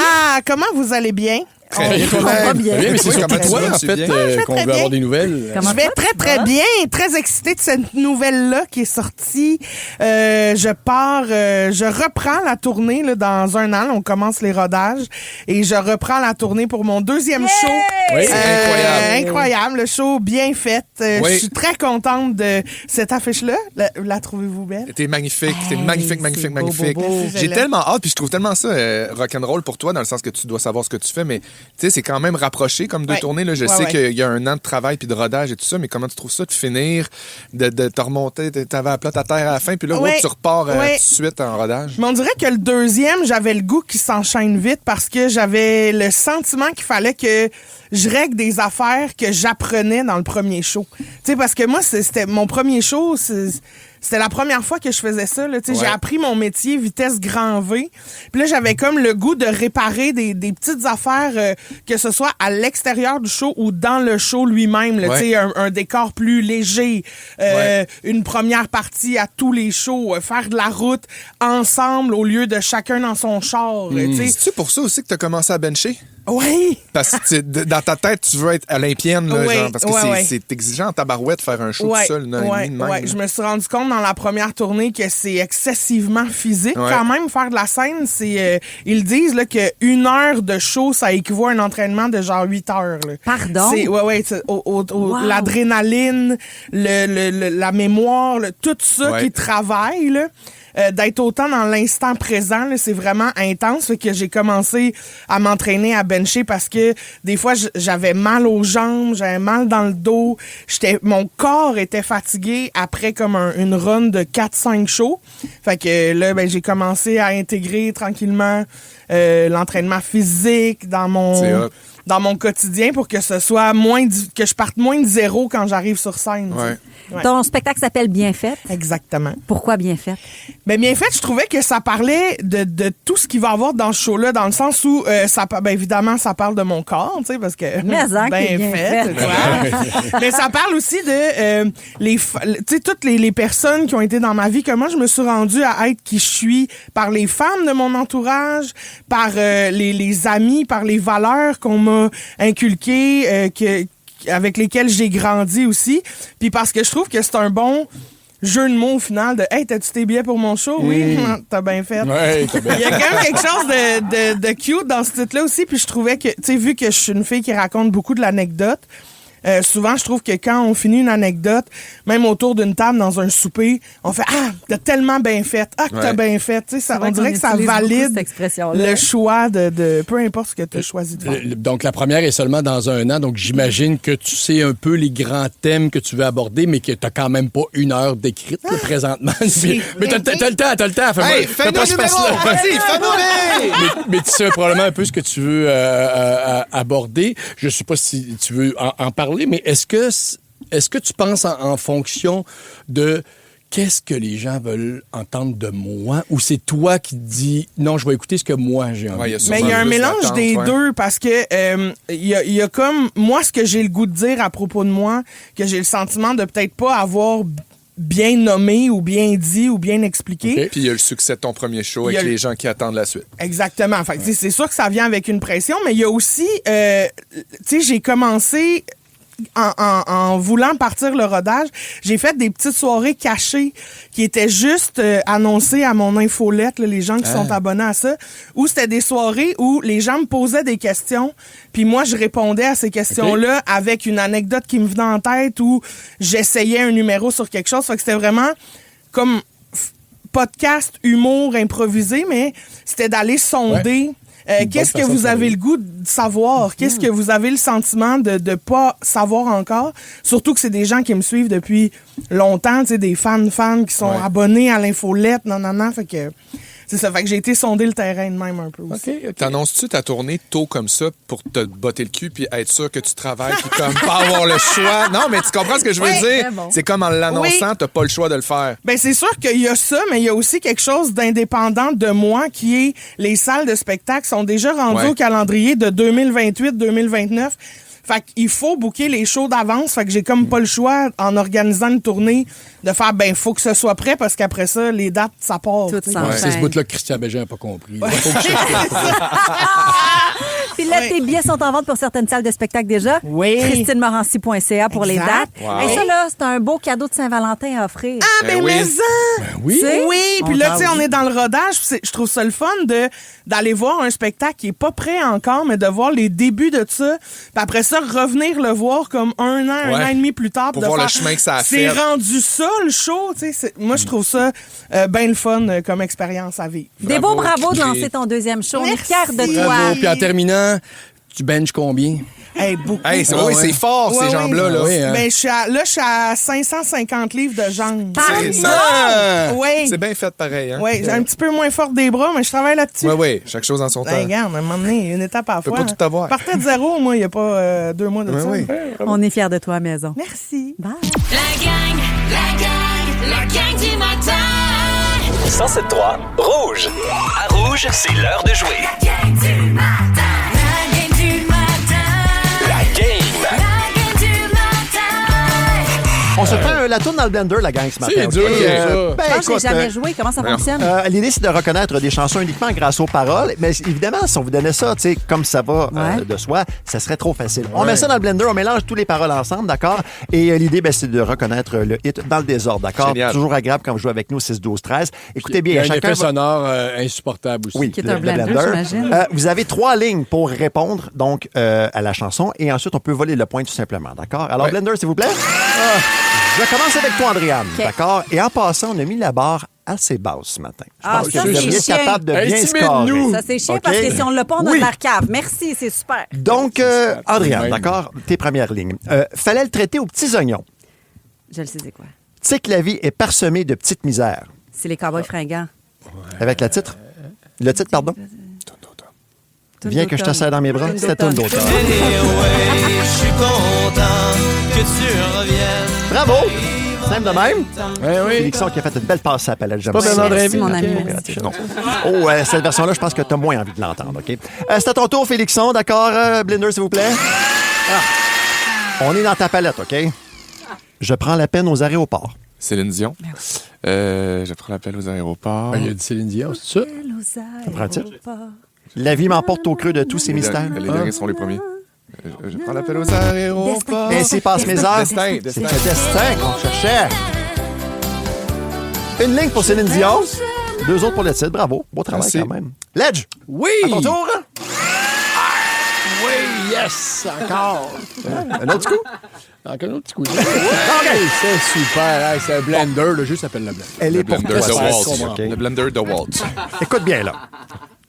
Comment vous allez bien? On va bien. Mais c'est surtout toi, en fait, qu'on veut avoir des nouvelles. Je vais très bien. Très excitée de cette nouvelle-là qui est sortie. Je reprends la tournée là, dans un an. On commence les rodages. Et je reprends la tournée pour mon deuxième show. Oui, c'est incroyable. Incroyable. Le show bien fait. Je suis très contente de cette affiche-là. La trouvez-vous belle? T'es magnifique, magnifique. Beau. J'ai tellement hâte, puis je trouve tellement ça rock'n'roll pour toi, dans le sens que tu dois savoir ce que tu fais, mais tu sais, c'est quand même rapproché comme deux tournées. Là. Je sais qu'il y a un an de travail puis de rodage et tout ça, mais comment tu trouves ça de finir, de te remonter, t'avais à plat à terre à la fin, puis là, tu repars tout de suite en rodage? Mais on dirait que le deuxième, j'avais le goût qu'il s'enchaîne vite parce que j'avais le sentiment qu'il fallait que je règle des affaires que j'apprenais dans le premier show. Tu sais, parce que moi, c'était mon premier show, c'était la première fois que je faisais ça. Là. J'ai appris mon métier vitesse grand V. Puis là, j'avais comme le goût de réparer des petites affaires, que ce soit à l'extérieur du show ou dans le show lui-même. Là, un décor plus léger, une première partie à tous les shows, faire de la route ensemble au lieu de chacun dans son char. C'est-tu pour ça aussi que tu as commencé à bencher? Oui! Parce que dans ta tête, tu veux être olympienne, là, genre, parce que c'est exigeant en tabarouette faire un show tout seul, une heure et demie de même. Je me suis rendu compte dans la première tournée que c'est excessivement physique. Quand même, faire de la scène, c'est ils disent là, que 1 heure de show, ça équivaut à un entraînement de genre 8 heures. Là. Pardon? L'adrénaline, la mémoire, tout ça qui travaille, là. D'être autant dans l'instant présent, là, c'est vraiment intense. Fait que j'ai commencé à m'entraîner à bencher parce que des fois, j'avais mal aux jambes, j'avais mal dans le dos. Mon corps était fatigué après comme une run de 4-5 shows. Fait que là, j'ai commencé à intégrer tranquillement l'entraînement physique dans mon quotidien pour que ce soit que je parte moins de zéro quand j'arrive sur scène. Ouais. Ton spectacle s'appelle Bien fait. Exactement. Pourquoi Bien fait? Bien fait, je trouvais que ça parlait de tout ce qu'il va y avoir dans ce show-là, dans le sens où, évidemment, ça parle de mon corps, tu sais, parce que... bien fait. Mais ça parle aussi de toutes les personnes qui ont été dans ma vie, comment je me suis rendue à être qui je suis par les femmes de mon entourage, par les amis, par les valeurs qu'on m'a inculquées, avec lesquelles j'ai grandi aussi. Puis parce que je trouve que c'est un bon jeu de mots au final de « Hey, t'as-tu tes billets pour mon show? » Oui, t'as bien fait. Ouais, t'as bien Il y a quand même quelque chose de cute dans ce titre-là aussi. Puis je trouvais que, tu sais, vu que je suis une fille qui raconte beaucoup de l'anecdote, souvent, je trouve que quand on finit une anecdote, même autour d'une table dans un souper, on fait « Ah, t'as tellement bien fait. Ah, que t'as bien fait. » Tu sais, on dirait que ça valide le choix de peu importe ce que tu as choisi de faire. Donc, la première est seulement dans 1 an. Donc, j'imagine que tu sais un peu les grands thèmes que tu veux aborder, mais que t'as quand même pas 1 heure d'écrite là, présentement. Mais t'as le temps. Hey, fais-nous le numéro! Vas-y, fais-nous mais tu sais probablement un peu ce que tu veux aborder. Je sais pas si tu veux en parler. Mais est-ce que tu penses en fonction de qu'est-ce que les gens veulent entendre de moi ou c'est toi qui te dis non, je vais écouter ce que moi j'ai envie? Mais il y a un mélange des deux parce que il y a comme moi ce que j'ai le goût de dire à propos de moi, que j'ai le sentiment de peut-être pas avoir bien nommé ou bien dit ou bien expliqué. Okay. Puis il y a le succès de ton premier show avec les gens qui attendent la suite. Exactement. Fait, c'est sûr que ça vient avec une pression, mais il y a aussi, tu sais, j'ai commencé... En voulant partir le rodage, j'ai fait des petites soirées cachées qui étaient juste annoncées à mon infolette, là, les gens qui sont abonnés à ça, où c'était des soirées où les gens me posaient des questions, puis moi, je répondais à ces questions-là avec une anecdote qui me venait en tête ou j'essayais un numéro sur quelque chose. Fait que c'était vraiment comme podcast, humour improvisé, mais c'était d'aller sonder... qu'est-ce que vous avez le goût de savoir? Qu'est-ce que vous avez le sentiment de ne pas savoir encore? Surtout que c'est des gens qui me suivent depuis longtemps, tu sais, des fans qui sont abonnés à l'infolette, non. Fait que c'est ça. Fait que j'ai été sonder le terrain de même un peu aussi. Okay. T'annonces-tu ta tournée tôt comme ça pour te botter le cul puis être sûr que tu travailles puis comme pas avoir le choix? Non, mais tu comprends ce que je veux dire? Bon. C'est comme en l'annonçant, t'as pas le choix de le faire. Ben c'est sûr qu'il y a ça, mais il y a aussi quelque chose d'indépendant de moi qui est les salles de spectacle sont déjà rendues au calendrier de 2028-2029. Fait qu'il faut booker les shows d'avance. Fait que j'ai comme pas le choix, en organisant une tournée, de faire, faut que ce soit prêt parce qu'après ça, les dates, ça part. C'est ce bout-là que Christian Bégin n'a pas compris. Puis là, tes billets sont en vente pour certaines salles de spectacle déjà. Oui. ChristineMorancy.ca pour les dates. Ouais. Et ça, là, c'est un beau cadeau de Saint-Valentin à offrir. Ah, ben, mais ça! oui. Oui, puis là, tu sais, on est dans le rodage. Je trouve ça le fun d'aller voir un spectacle qui est pas prêt encore, mais de voir les débuts de ça. Puis après ça, revenir le voir comme un an et demi plus tard. Pour voir le chemin que ça a fait. C'est rendu ça, le show. Tu sais, moi, je trouve ça bien le fun comme expérience à vivre. Des beaux bravos de lancer ton deuxième show. On est fiers de toi. Bravo. Puis en terminant, tu benches combien? Beaucoup. Hey, c'est fort, ces jambes-là. Là. Oui, hein. Ben, je suis à 550 livres de jambes. Oui. C'est bien fait pareil. Hein? Oui, j'ai un petit peu moins forte des bras, mais je travaille là-dessus. Oui, chaque chose en son temps. Ben, regarde, à un moment donné, une étape à la fois. Pas tout avoir. Je partais de zéro, moi, il n'y a pas 2 mois de ça. Oui. On est fiers de toi à la maison. Merci. Bye. La gang du matin. 107.3 Rouge. À Rouge, c'est l'heure de jouer. La gang du matin. La gang du matin. La game. La gang du matin. On se fait la tourne dans le blender, la gang, ce matin. C'est dur, ça. Je pense que écoute, j'ai jamais joué. Comment ça fonctionne? L'idée, c'est de reconnaître des chansons uniquement grâce aux paroles. Mais évidemment, si on vous donnait ça, tu sais, comme ça va de soi, ça serait trop facile. On met ça dans le blender, on mélange toutes les paroles ensemble, d'accord? Et l'idée, c'est de reconnaître le hit dans le désordre, d'accord? Génial. Toujours agréable quand vous jouez avec nous, 6, 12, 13. Écoutez Il y bien, a un chacun effet sonore insupportable aussi. Oui, Qui est un blender, j'imagine. Vous avez 3 lignes pour répondre donc à la chanson et ensuite on peut voler le point tout simplement, d'accord? Alors Blender, s'il vous plaît. Je commence avec toi, Andréane, d'accord? Et en passant, on a mis la barre assez basse ce matin. Je pense que ça, vous devriez c'est être chiant. capable de bien scorer. Ça, c'est chiant OK? parce que si on l'a pas, on a Oui. de la cave. Merci, c'est super. Donc, Andréane, même. d'accord? Tes premières lignes. Fallait le traiter aux petits oignons. Je le sais, c'est quoi? Tu sais que la vie est parsemée de petites misères. C'est les cowboys fringants. Avec le titre? Le titre, pardon? Viens que je te serre dans mes bras. C'était Tourne d'automne. Je suis content que tu reviennes. Bravo! Simple de même. Oui. Félixon qui a fait une belle passe à la palette. J'aime Pas ça. Bernard Merci, Dréville. mon ami. OK. Merci. Non. Oh, cette version-là, je pense que tu as moins envie de l'entendre, OK? C'est à ton tour, Félixon, d'accord? Blinder, s'il vous plaît. On est dans ta palette, OK? Je prends la peine aux aéroports. Céline Dion. Je prends l'appel aux aéroports. Il y a du Céline Dion, c'est ça? Prends le titre. La vie m'emporte au creux de tous ces mystères. Les derniers sont les premiers. Je prends l'appel aux aéroports. Ainsi passent mes heures. Destin. C'est le destin qu'on cherchait. Une ligne pour Céline Dion. 2 autres pour le titre. Bravo. Beau travail Merci. quand même. Ledge. Oui! À ton tour. Oui, yes! Encore! Un autre coup. Encore un autre petit coup. C'est super. Hey, c'est un blender. Le jeu s'appelle le blender. Elle est pour Blender toi. de ça. Walt. OK. Le blender de Walt. Écoute bien, là.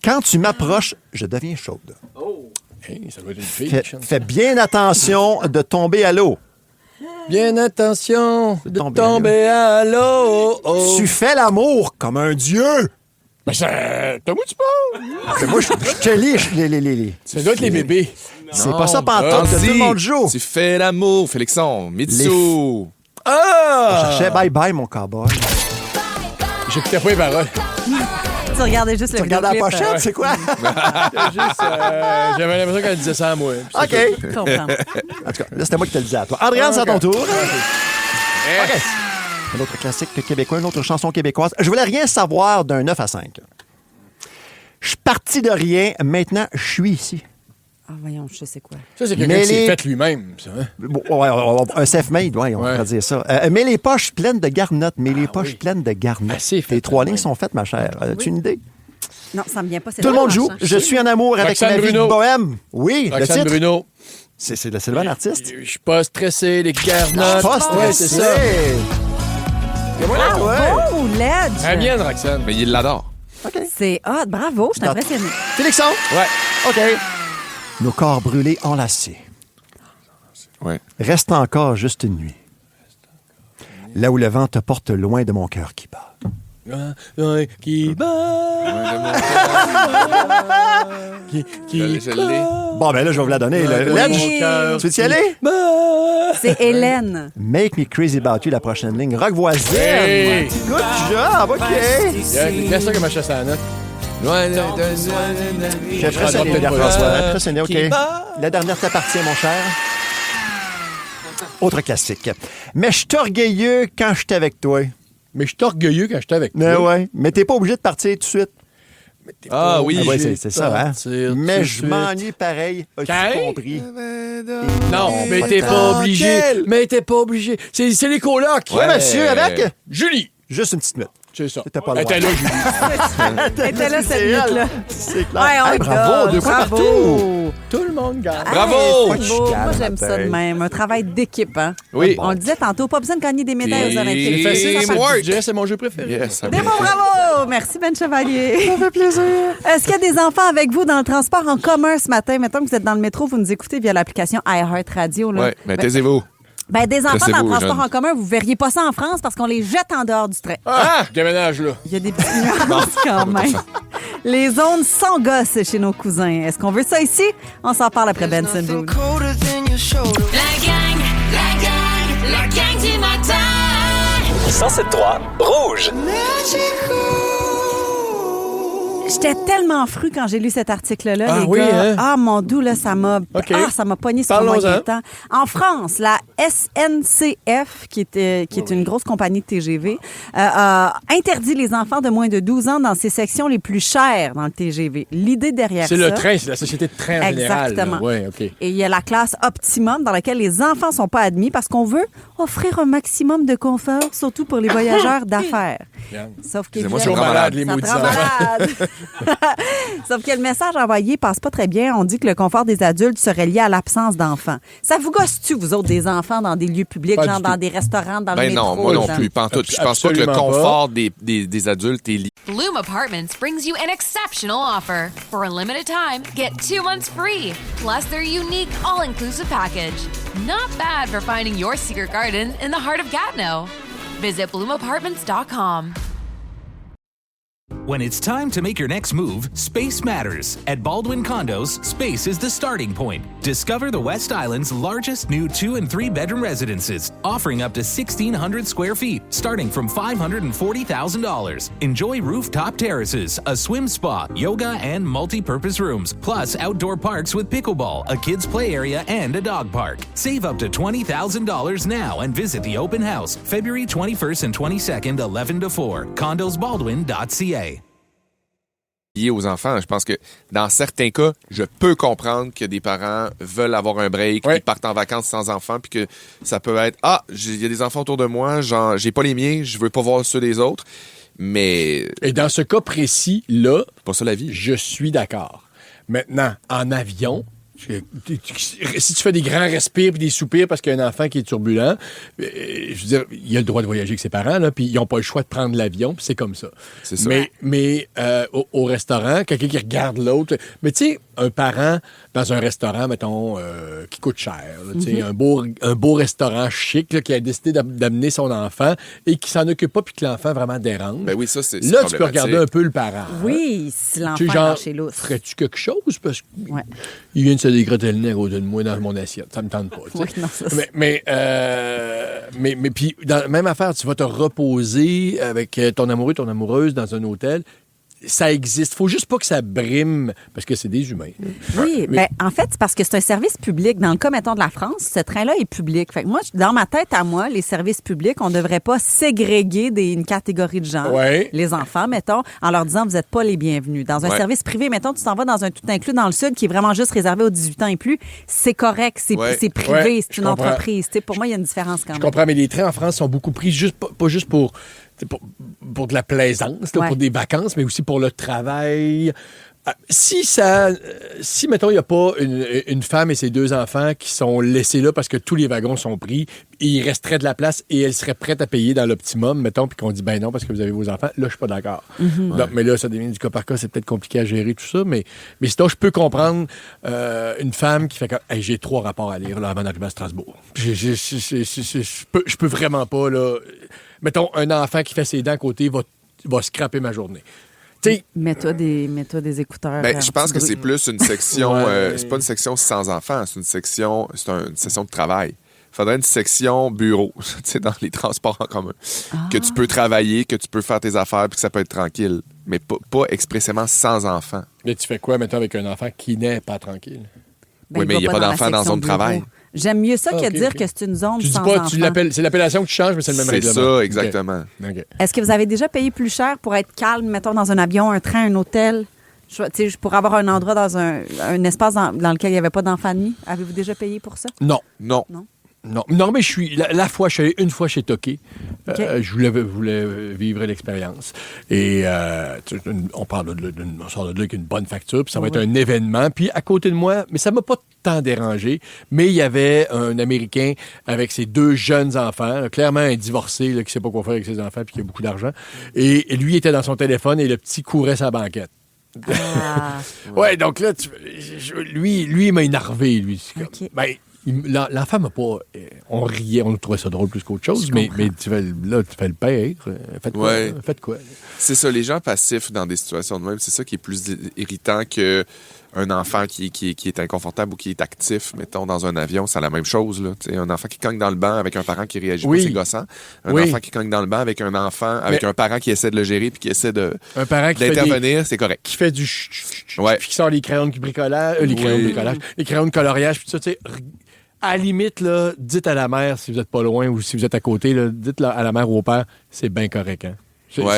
Quand tu m'approches, je deviens chaude. Hey, ça doit être une fille. Fais bien attention de tomber à l'eau. Bien attention de tomber tomber à l'eau. Tu fais l'amour comme un dieu. Mais ça... T'as moi, tu parles? Mais moi, je te lis les. Ça doit être les bébés. C'est pas ça pantoute, que tout le monde joue. Tu fais l'amour, Félixon. Mitsu. Je cherchais bye bye, mon cowboy. J'écoutais pas les paroles. Tu regardais juste Tu le regardes la vidéoclip. pochette, c'est quoi? J'avais l'impression qu'elle disait ça à moi. OK. Je comprends. En tout cas, là, c'était moi qui te le disais à toi. Andréane, c'est à ton tour. OK. Un autre classique québécois, une autre chanson québécoise. Je voulais rien savoir d'un 9 à 5. Je suis parti de rien, maintenant je suis ici. Ah, voyons, je sais quoi. Ça, c'est quelqu'un qui s'est fait lui-même, ça. Hein? Bon, ouais, un self-made, ouais, on pourrait dire ça. Mais les poches pleines de garnottes, pleines de garnottes. Les 3 lignes sont faites, ma chère. As-tu une idée? Non, ça me vient pas. C'est Tout le monde joue. dommage, Je suis en amour avec Roxane ma vie de Bruno. bohème. Oui, le Roxane titre. Bruno. C'est le Sylvain artiste. Je suis pas stressé, les garnottes. Pas Ouais, c'est stressé. ça. Bravo, Ledge. Elle vient, Roxane. Mais il l'adore. C'est hot. Bravo, je suis impressionnée. Félixon. Ouais. OK. Nos corps brûlés enlacés. Ouais. Reste encore juste une nuit. Là où le vent te porte loin de mon cœur qui bat. Qui bat. Je l'ai. Bon, ben là, je vais vous la donner. Ouais, Ledge, oui. tu veux y aller? C'est Hélène. Make Me Crazy About You, la prochaine ligne. Rock voisine. Hey. Good job, OK. Laisse ça comme un chasse à la note. J'ai impressionné, François. Impressionné, OK. La dernière t'appartient, mon cher. Autre classique. Mais je suis orgueilleux quand je suis avec toi. Mais je suis orgueilleux quand j'étais avec toi. Mais ouais. Mais t'es pas obligé de partir tout de suite. Ah oui, c'est ça, hein? Mais je m'ennuie pareil. As-tu compris? Non, mais t'es pas obligé. Mais t'es pas obligé. C'est les colocs. Oui, monsieur, avec Julie. Juste une petite minute. C'est ça. T'étais pas loin. Elle était là, Julie. Elle était là, cette minute-là. C'est clair. Ouais, Hey, bravo, deux fois partout. Tout le monde gagne. Bravo! Hey, moi, j'aime ça de même. Un travail d'équipe, hein? Oui. On le disait tantôt, pas besoin de gagner des médailles aux Olympiques. C'est facile, c'est mon jeu préféré. Yes, Des mots, bravo! Merci, Ben Chevalier. Ça fait plaisir. Est-ce qu'il y a des enfants avec vous dans le transport en commun ce matin? Mettons que vous êtes dans le métro, vous nous écoutez via l'application iHeartRadio. Oui, mais taisez-vous. Ben, des enfants dans le transport jeune. en commun, vous verriez pas ça en France parce qu'on les jette en dehors du train. Déménage là. Il y a des petites nuances quand même. Les zones sans gosse chez nos cousins. Est-ce qu'on veut ça ici? On s'en parle après Benson Boone. La gang du matin. 107.3 Rouge. J'étais tellement fru quand j'ai lu cet article-là, Ah les oui, gars. hein? Ah, mon doux, là, ça m'a pogné sur le moyen temps. En France, la SNCF, qui est une grosse compagnie de TGV, a interdit les enfants de moins de 12 ans dans ses sections les plus chères dans le TGV. L'idée derrière ça... C'est le train, c'est la société de train en général. Exactement. Ouais, OK. Et il y a la classe Optimum dans laquelle les enfants sont pas admis parce qu'on veut offrir un maximum de confort, surtout pour les voyageurs d'affaires. Sauf que moi, je suis malade, les maudits enfants. malade. Sauf que le message envoyé passe pas très bien. On dit que le confort des adultes serait lié à l'absence d'enfants. Ça vous gosse-tu, vous autres, des enfants dans des lieux publics, genre dans des restaurants, dans le métro? Non, moi non plus, pas en tout. Puis je pense pas que le confort des adultes est lié. Bloom Apartments brings you an exceptional offer. For a limited time, get 2 months free. Plus their unique all-inclusive package. Not bad for finding your secret garden in the heart of Gatineau. Visit bloomapartments.com. When it's time to make your next move, space matters. At Baldwin Condos, space is the starting point. Discover the West Island's largest new 2- and 3-bedroom residences, offering up to 1,600 square feet, starting from $540,000. Enjoy rooftop terraces, a swim spa, yoga, and multi-purpose rooms, plus outdoor parks with pickleball, a kids' play area, and a dog park. Save up to $20,000 now and visit the open house, February 21st and 22nd, 11 to 4, condosbaldwin.ca. Lié aux enfants, je pense que dans certains cas, je peux comprendre que des parents veulent avoir un break, puis partent en vacances sans enfants, puis que ça peut être il y a des enfants autour de moi, genre j'ai pas les miens, je veux pas voir ceux des autres, mais et dans ce cas précis là, c'est pas ça la vie. Je suis d'accord. Maintenant, en avion, si tu fais des grands respires puis des soupirs parce qu'il y a un enfant qui est turbulent, je veux dire, il a le droit de voyager avec ses parents, là, puis ils n'ont pas le choix de prendre l'avion, puis c'est comme ça. C'est ça. Mais au restaurant, quelqu'un qui regarde l'autre... Mais tu sais, un parent dans un restaurant, mettons, qui coûte cher, là, un beau restaurant chic là, qui a décidé d'amener son enfant et qui s'en occupe pas puis que l'enfant vraiment dérange. Ben oui, ça, c'est là, tu peux regarder un peu le parent. Oui, si l'enfant est lâché lousse. Ferais-tu quelque chose? Parce qu'il vient de se dégratter le nez à côté de moi dans mon assiette. Ça me tente pas. Oui, non, ça, mais puis, dans la même affaire, tu vas te reposer avec ton amoureux, ton amoureuse dans un hôtel. Ça existe. Faut juste pas que ça brime, parce que c'est des humains. Oui, ben, en fait, c'est parce que c'est un service public. Dans le cas, mettons, de la France, ce train-là est public. Fait que moi, dans ma tête à moi, les services publics, on devrait pas ségréguer une catégorie de gens, les enfants, mettons, en leur disant, vous n'êtes pas les bienvenus. Dans un service privé, mettons, tu t'en vas dans un tout inclus dans le Sud qui est vraiment juste réservé aux 18 ans et plus, c'est correct, c'est privé, c'est une entreprise. T'sais, pour moi, il y a une différence quand même. Je comprends, mais les trains en France sont beaucoup pris pas juste pour de la plaisance, pour des vacances, mais aussi pour le travail. Si, mettons, il n'y a pas une femme et ses 2 enfants qui sont laissés là parce que tous les wagons sont pris, et il resterait de la place et elle serait prête à payer dans l'optimum, mettons, puis qu'on dit, ben non, parce que vous avez vos enfants, là, je suis pas d'accord. Donc, mais là, ça devient du cas par cas, c'est peut-être compliqué à gérer tout ça, mais sinon, je peux comprendre une femme qui fait comme, hey, j'ai 3 rapports à lire là, avant d'arriver à Strasbourg. Je peux vraiment pas, là... Mettons, un enfant qui fait ses dents à côté va scraper ma journée. Mets-toi des écouteurs. Ben, je pense que c'est plus une section... c'est pas une section sans enfants, c'est une section de travail. Il faudrait une section bureau, dans les transports en commun. Que tu peux travailler, que tu peux faire tes affaires, puis que ça peut être tranquille. Mais pas expressément sans enfants. Mais tu fais quoi, mettons, avec un enfant qui n'est pas tranquille? Oui, mais il n'y a pas d'enfant dans la zone de travail. J'aime mieux ça que dire que c'est une zone sans enfants. C'est l'appellation qui change, mais c'est le même règlement. C'est ça, exactement. Okay. Est-ce que vous avez déjà payé plus cher pour être calme, mettons, dans un avion, un train, un hôtel? Je pourrais avoir un endroit dans un espace dans lequel il n'y avait pas d'enfants de nuit. Avez-vous déjà payé pour ça? Non. Non, mais je suis allé une fois chez Toqué. Okay. Je voulais vivre l'expérience. Et on sort de là avec une bonne facture, puis ça va être un événement. Puis à côté de moi, mais ça m'a pas tant dérangé, mais il y avait un Américain avec ses 2 jeunes enfants, là, clairement un divorcé là, qui sait pas quoi faire avec ses enfants puis qui a beaucoup d'argent. Et lui était dans son téléphone et le petit courait sa banquette. Ouais, donc là, lui, il m'a énervé, lui. Okay. L'enfant m'a pas... On riait, on trouvait ça drôle plus qu'autre chose, mais tu fais le père. Faites quoi? Ouais. Faites quoi? C'est ça, les gens passifs dans des situations de même, c'est ça qui est plus irritant qu'un enfant qui est inconfortable ou qui est actif, mettons, dans un avion, c'est la même chose. Là. Un enfant qui cogne dans le banc avec un parent qui réagit pas, c'est gossant. Un enfant qui cogne dans le banc avec un enfant, avec un parent qui essaie de le gérer puis qui essaie d'intervenir, c'est correct. Qui fait du puis qui sort les crayons de bricolage, les crayons de coloriage, puis ça, tu sais... À la limite, là, dites à la mère, si vous n'êtes pas loin ou si vous êtes à côté, là, dites à la mère ou au père, c'est bien correct. Hein?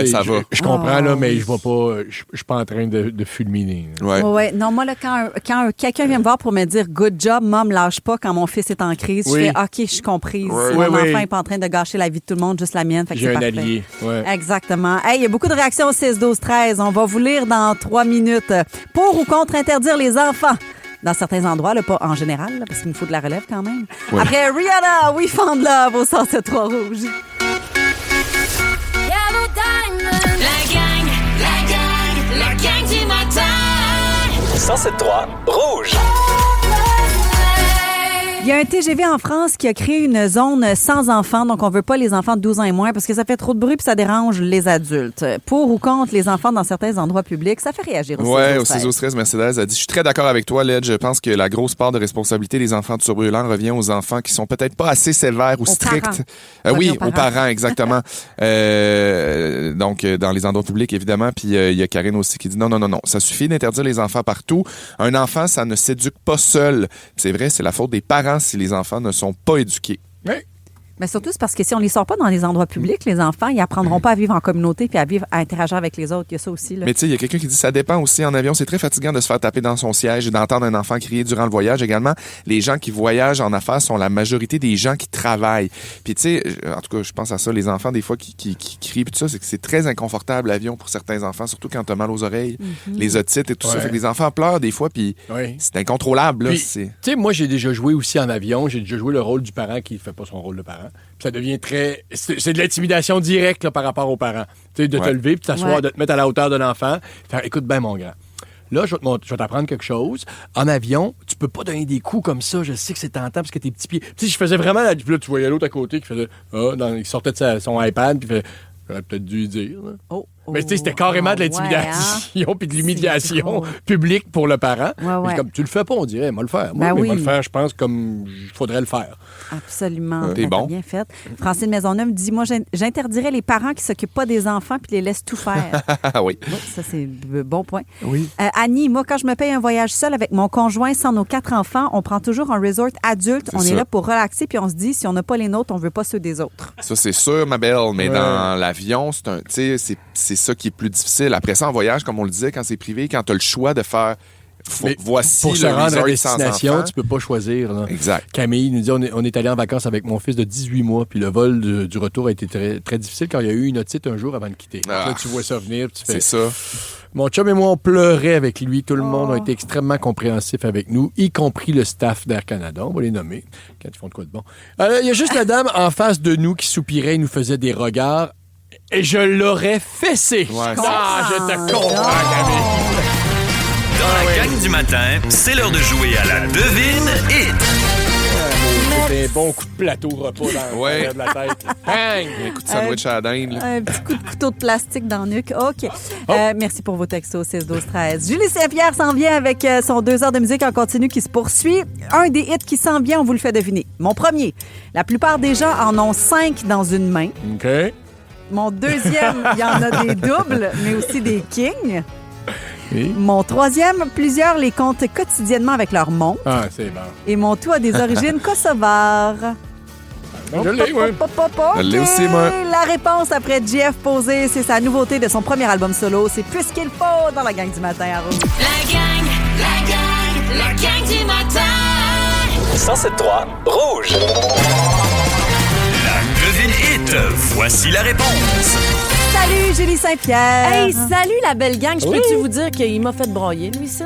Ça va. Je comprends, là, mais je vais pas. Je suis pas en train de fulminer. Ouais. Non, moi, là, quand quelqu'un vient me voir pour me dire good job, maman, lâche pas quand mon fils est en crise, je fais OK, je suis comprise. Mon enfant n'est pas en train de gâcher la vie de tout le monde, juste la mienne. Fait que j'ai c'est un parfait. allié. Ouais. Exactement. Hey, il y a beaucoup de réactions au 6-12-13. On va vous lire dans 3 minutes. Pour ou contre interdire les enfants? Dans certains endroits, là, pas en général, là, parce qu'il nous faut de la relève quand même. Ouais. Après Rihanna, We Found Love au 107.3 Rouge. La gang du matin. 107.3 Rouge. Il y a un TGV en France qui a créé une zone sans enfants, donc on veut pas les enfants de 12 ans et moins parce que ça fait trop de bruit puis ça dérange les adultes. Pour ou contre les enfants dans certains endroits publics, ça fait réagir aussi. Oui, au 6-13, Mercedes a dit « Je suis très d'accord avec toi, Led. Je pense que la grosse part de responsabilité des enfants turbulents revient aux enfants qui sont peut-être pas assez sévères ou stricts. » Oui, aux parents, exactement. Donc, dans les endroits publics, évidemment. Puis, il y a Karine aussi qui dit « Non. Ça suffit d'interdire les enfants partout. Un enfant, ça ne s'éduque pas seul. » C'est vrai, c'est la faute des parents si les enfants ne sont pas éduqués. Oui. Mais surtout, c'est parce que si on les sort pas dans les endroits publics, les enfants, ils apprendront pas à vivre en communauté puis à interagir avec les autres. Il y a ça aussi. Là. Mais tu sais, il y a quelqu'un qui dit ça dépend aussi en avion. C'est très fatigant de se faire taper dans son siège et d'entendre un enfant crier durant le voyage. Également, les gens qui voyagent en affaires sont la majorité des gens qui travaillent. Puis tu sais, en tout cas, je pense à ça, les enfants des fois qui crient puis tout ça, c'est que c'est très inconfortable l'avion pour certains enfants, surtout quand t'as mal aux oreilles, les otites et tout ça. Fait que les enfants pleurent des fois puis c'est incontrôlable. Tu sais, moi j'ai déjà joué aussi en avion. J'ai déjà joué le rôle du parent qui fait pas son rôle de parent. Puis ça devient c'est de l'intimidation directe là, par rapport aux parents. Tu sais, de te lever, puis t'asseoir, de te mettre à la hauteur de l'enfant. Faire, écoute bien, mon grand. Là, je vais t'apprendre quelque chose. En avion, tu peux pas donner des coups comme ça. Je sais que c'est tentant parce que tes petits pieds... Tu sais, je faisais vraiment... Là, tu voyais l'autre à côté qui faisait... il sortait de son iPad, puis il fait... J'aurais peut-être dû lui dire. Mais tu sais, c'était carrément de l'intimidation puis de l'humiliation publique pour le parent. Ouais. Comme, tu le fais pas, on dirait, moi le faire. Moi, moi le faire, je pense, comme il faudrait le faire. Absolument. T'es bon. Bien fait. Francine Maisonneuve dit, moi, j'interdirais les parents qui s'occupent pas des enfants puis les laissent tout faire. Oui. Ça, c'est un bon point. Oui. Annie, moi, quand je me paye un voyage seul avec mon conjoint sans nos 4 enfants, on prend toujours un resort adulte. On est là pour relaxer puis on se dit, si on n'a pas les nôtres, on veut pas ceux des autres. Ça, c'est sûr, ma belle. Mais dans l'avion, c'est ça qui est plus difficile. Après ça, en voyage, comme on le disait, quand c'est privé, quand tu as le choix de faire voici pour se le rendre à resort destination, sans enfants, tu peux pas choisir. Là. Exact. Camille nous dit on est allé en vacances avec mon fils de 18 mois, puis le vol du retour a été très, très difficile quand il y a eu une otite un jour avant de quitter. Là, tu vois ça venir, tu fais... C'est ça. Mon chum et moi, on pleurait avec lui. Tout le monde a été extrêmement compréhensif avec nous, y compris le staff d'Air Canada. On va les nommer quand ils font de quoi de bon. Il y a juste la dame en face de nous qui soupirait et nous faisait des regards. Et je l'aurais fessé. Ouais, je te comprends, Camille. Dans la gang du matin, c'est l'heure de jouer à la devine hit. C'est un bon coup de plateau repas dans de la tête. Bang! Un coup de sandwich à la dinde. Un petit coup de couteau de plastique dans le nuque. OK. Merci pour vos textos 6-12-13. Julie Saint-Pierre s'en vient avec son 2 heures de musique en continu qui se poursuit. Un des hits qui s'en vient, on vous le fait deviner. Mon premier. La plupart des gens en ont 5 dans une main. OK. Mon deuxième, il y en a des doubles, mais aussi des kings. Oui. Mon troisième, plusieurs les comptent quotidiennement avec leur montre. Ah, c'est bon. Et mon tout a des origines kosovares. Je l'ai, oui. Je l'ai aussi, moi. La réponse après Jeff Posé, c'est sa nouveauté de son premier album solo. C'est Plus qu'il faut dans la gang du matin à Rouge. La gang du matin. 107.3 Rouge. La devine hit. Voici la réponse. Salut, Julie Saint-Pierre. Hey, salut la belle gang. Je peux-tu vous dire qu'il m'a fait broyer, lui, ça?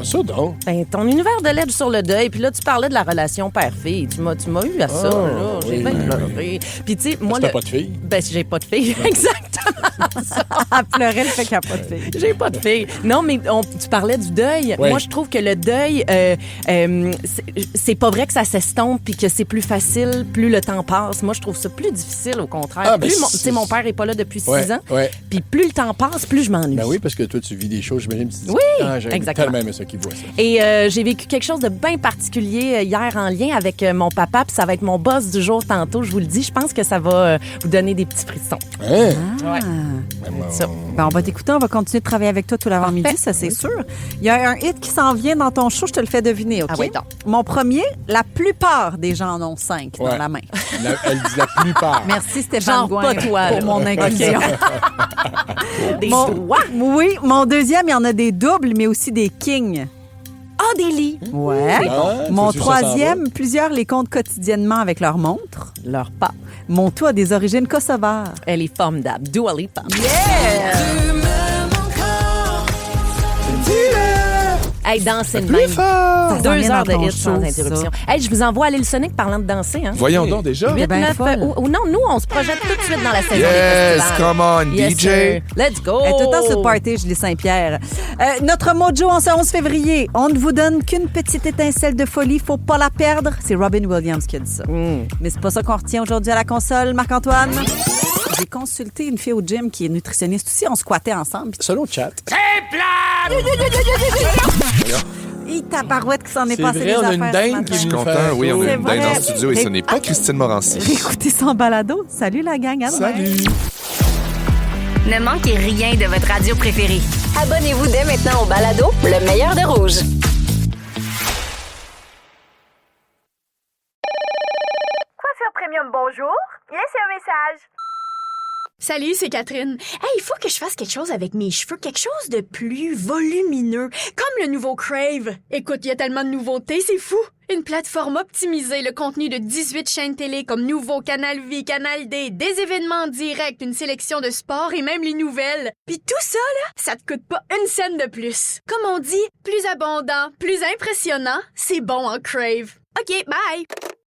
Ça donc. Ben, ton univers de lettres sur le deuil, puis là, tu parlais de la relation père-fille. Tu m'as eu à ça, là. J'ai bien pleuré. Puis, tu sais, moi, t'as pas de fille? Ben, j'ai pas de fille. Exactement ça. Elle pleurait le fait qu'elle n'a pas de fille. J'ai pas de fille. Non, mais tu parlais du deuil. Oui. Moi, je trouve que le deuil, c'est pas vrai que ça s'estompe puis que c'est plus facile plus le temps passe. Moi, je trouve ça plus difficile, au contraire. Ben, Tu sais, mon père est pas là depuis 6 ans. Ouais. Puis plus le temps passe, plus je m'ennuie. Ben oui, parce que toi, tu vis des choses, j'imagine. Tu te dis, Oui, j'ai exactement. tellement aimé ça qu'il voit ça. Et j'ai vécu quelque chose de bien particulier hier en lien avec mon papa, puis ça va être mon boss du jour tantôt, je vous le dis. Je pense que ça va vous donner des petits frissons. Hein? Ouais. Ça. Ben, on va t'écouter, on va continuer de travailler avec toi tout l'avant-midi, ça c'est sûr. Il y a un hit qui s'en vient dans ton show, je te le fais deviner, OK? Ah oui, donc. Mon premier, la plupart des gens en ont 5 dans la main. Elle dit la plupart. Merci Stéphane Genre Gouin pas toi, pour là. mon inclusion. Des Oui, mon deuxième, il y en a des doubles, mais aussi des kings. Ah, des lits. Ouais. Ah, Mon tu vois, ça s'en troisième, plusieurs les comptent quotidiennement avec leur montre, leur pas. Mon tout a des origines kosovares. Elle est formidable. Dua Lipa. Hey, danser de même. Ça s'en 2 vient heures dans de ton hits sans show, interruption. Hey, je vous envoie aller le Sonic parlant de danser. Hein? Voyons donc déjà. 8, ben 9, folle. non, nous, on se projette tout de suite dans la saison Yes, des festivals. come on, Yes, DJ. sir. Let's go. Elle est tout le temps sur le party, Julie Saint-Pierre. Notre mojo en ce 11 février, on ne vous donne qu'une petite étincelle de folie, faut pas la perdre. C'est Robin Williams qui a dit ça. Mais c'est pas ça qu'on retient aujourd'hui à la console, Marc-Antoine. J'ai consulté une fille au gym qui est nutritionniste aussi, on squattait ensemble. Solo chat. Et tabarouette qui s'en est C'est passé vrai, des on a affaires une ce dingue matin. qui Je suis nous content. fait Oui, on a C'est une dingue dans vrai. le studio et ce n'est pas Christine Morancy. Écoutez son balado. Salut la gang. À demain. Salut. Ne manquez rien de votre radio préférée. Abonnez-vous dès maintenant au balado Le meilleur de Rouge. Coiffure Premium, bonjour. Laissez un message. Salut, c'est Catherine. Hey, il faut que je fasse quelque chose avec mes cheveux, quelque chose de plus volumineux, comme le nouveau Crave. Écoute, il y a tellement de nouveautés, c'est fou. Une plateforme optimisée, le contenu de 18 chaînes télé comme Nouveau, Canal Vie, Canal D, des événements en direct, une sélection de sports et même les nouvelles. Puis tout ça, là, ça te coûte pas une scène de plus. Comme on dit, plus abondant, plus impressionnant, c'est bon en Crave. OK, bye!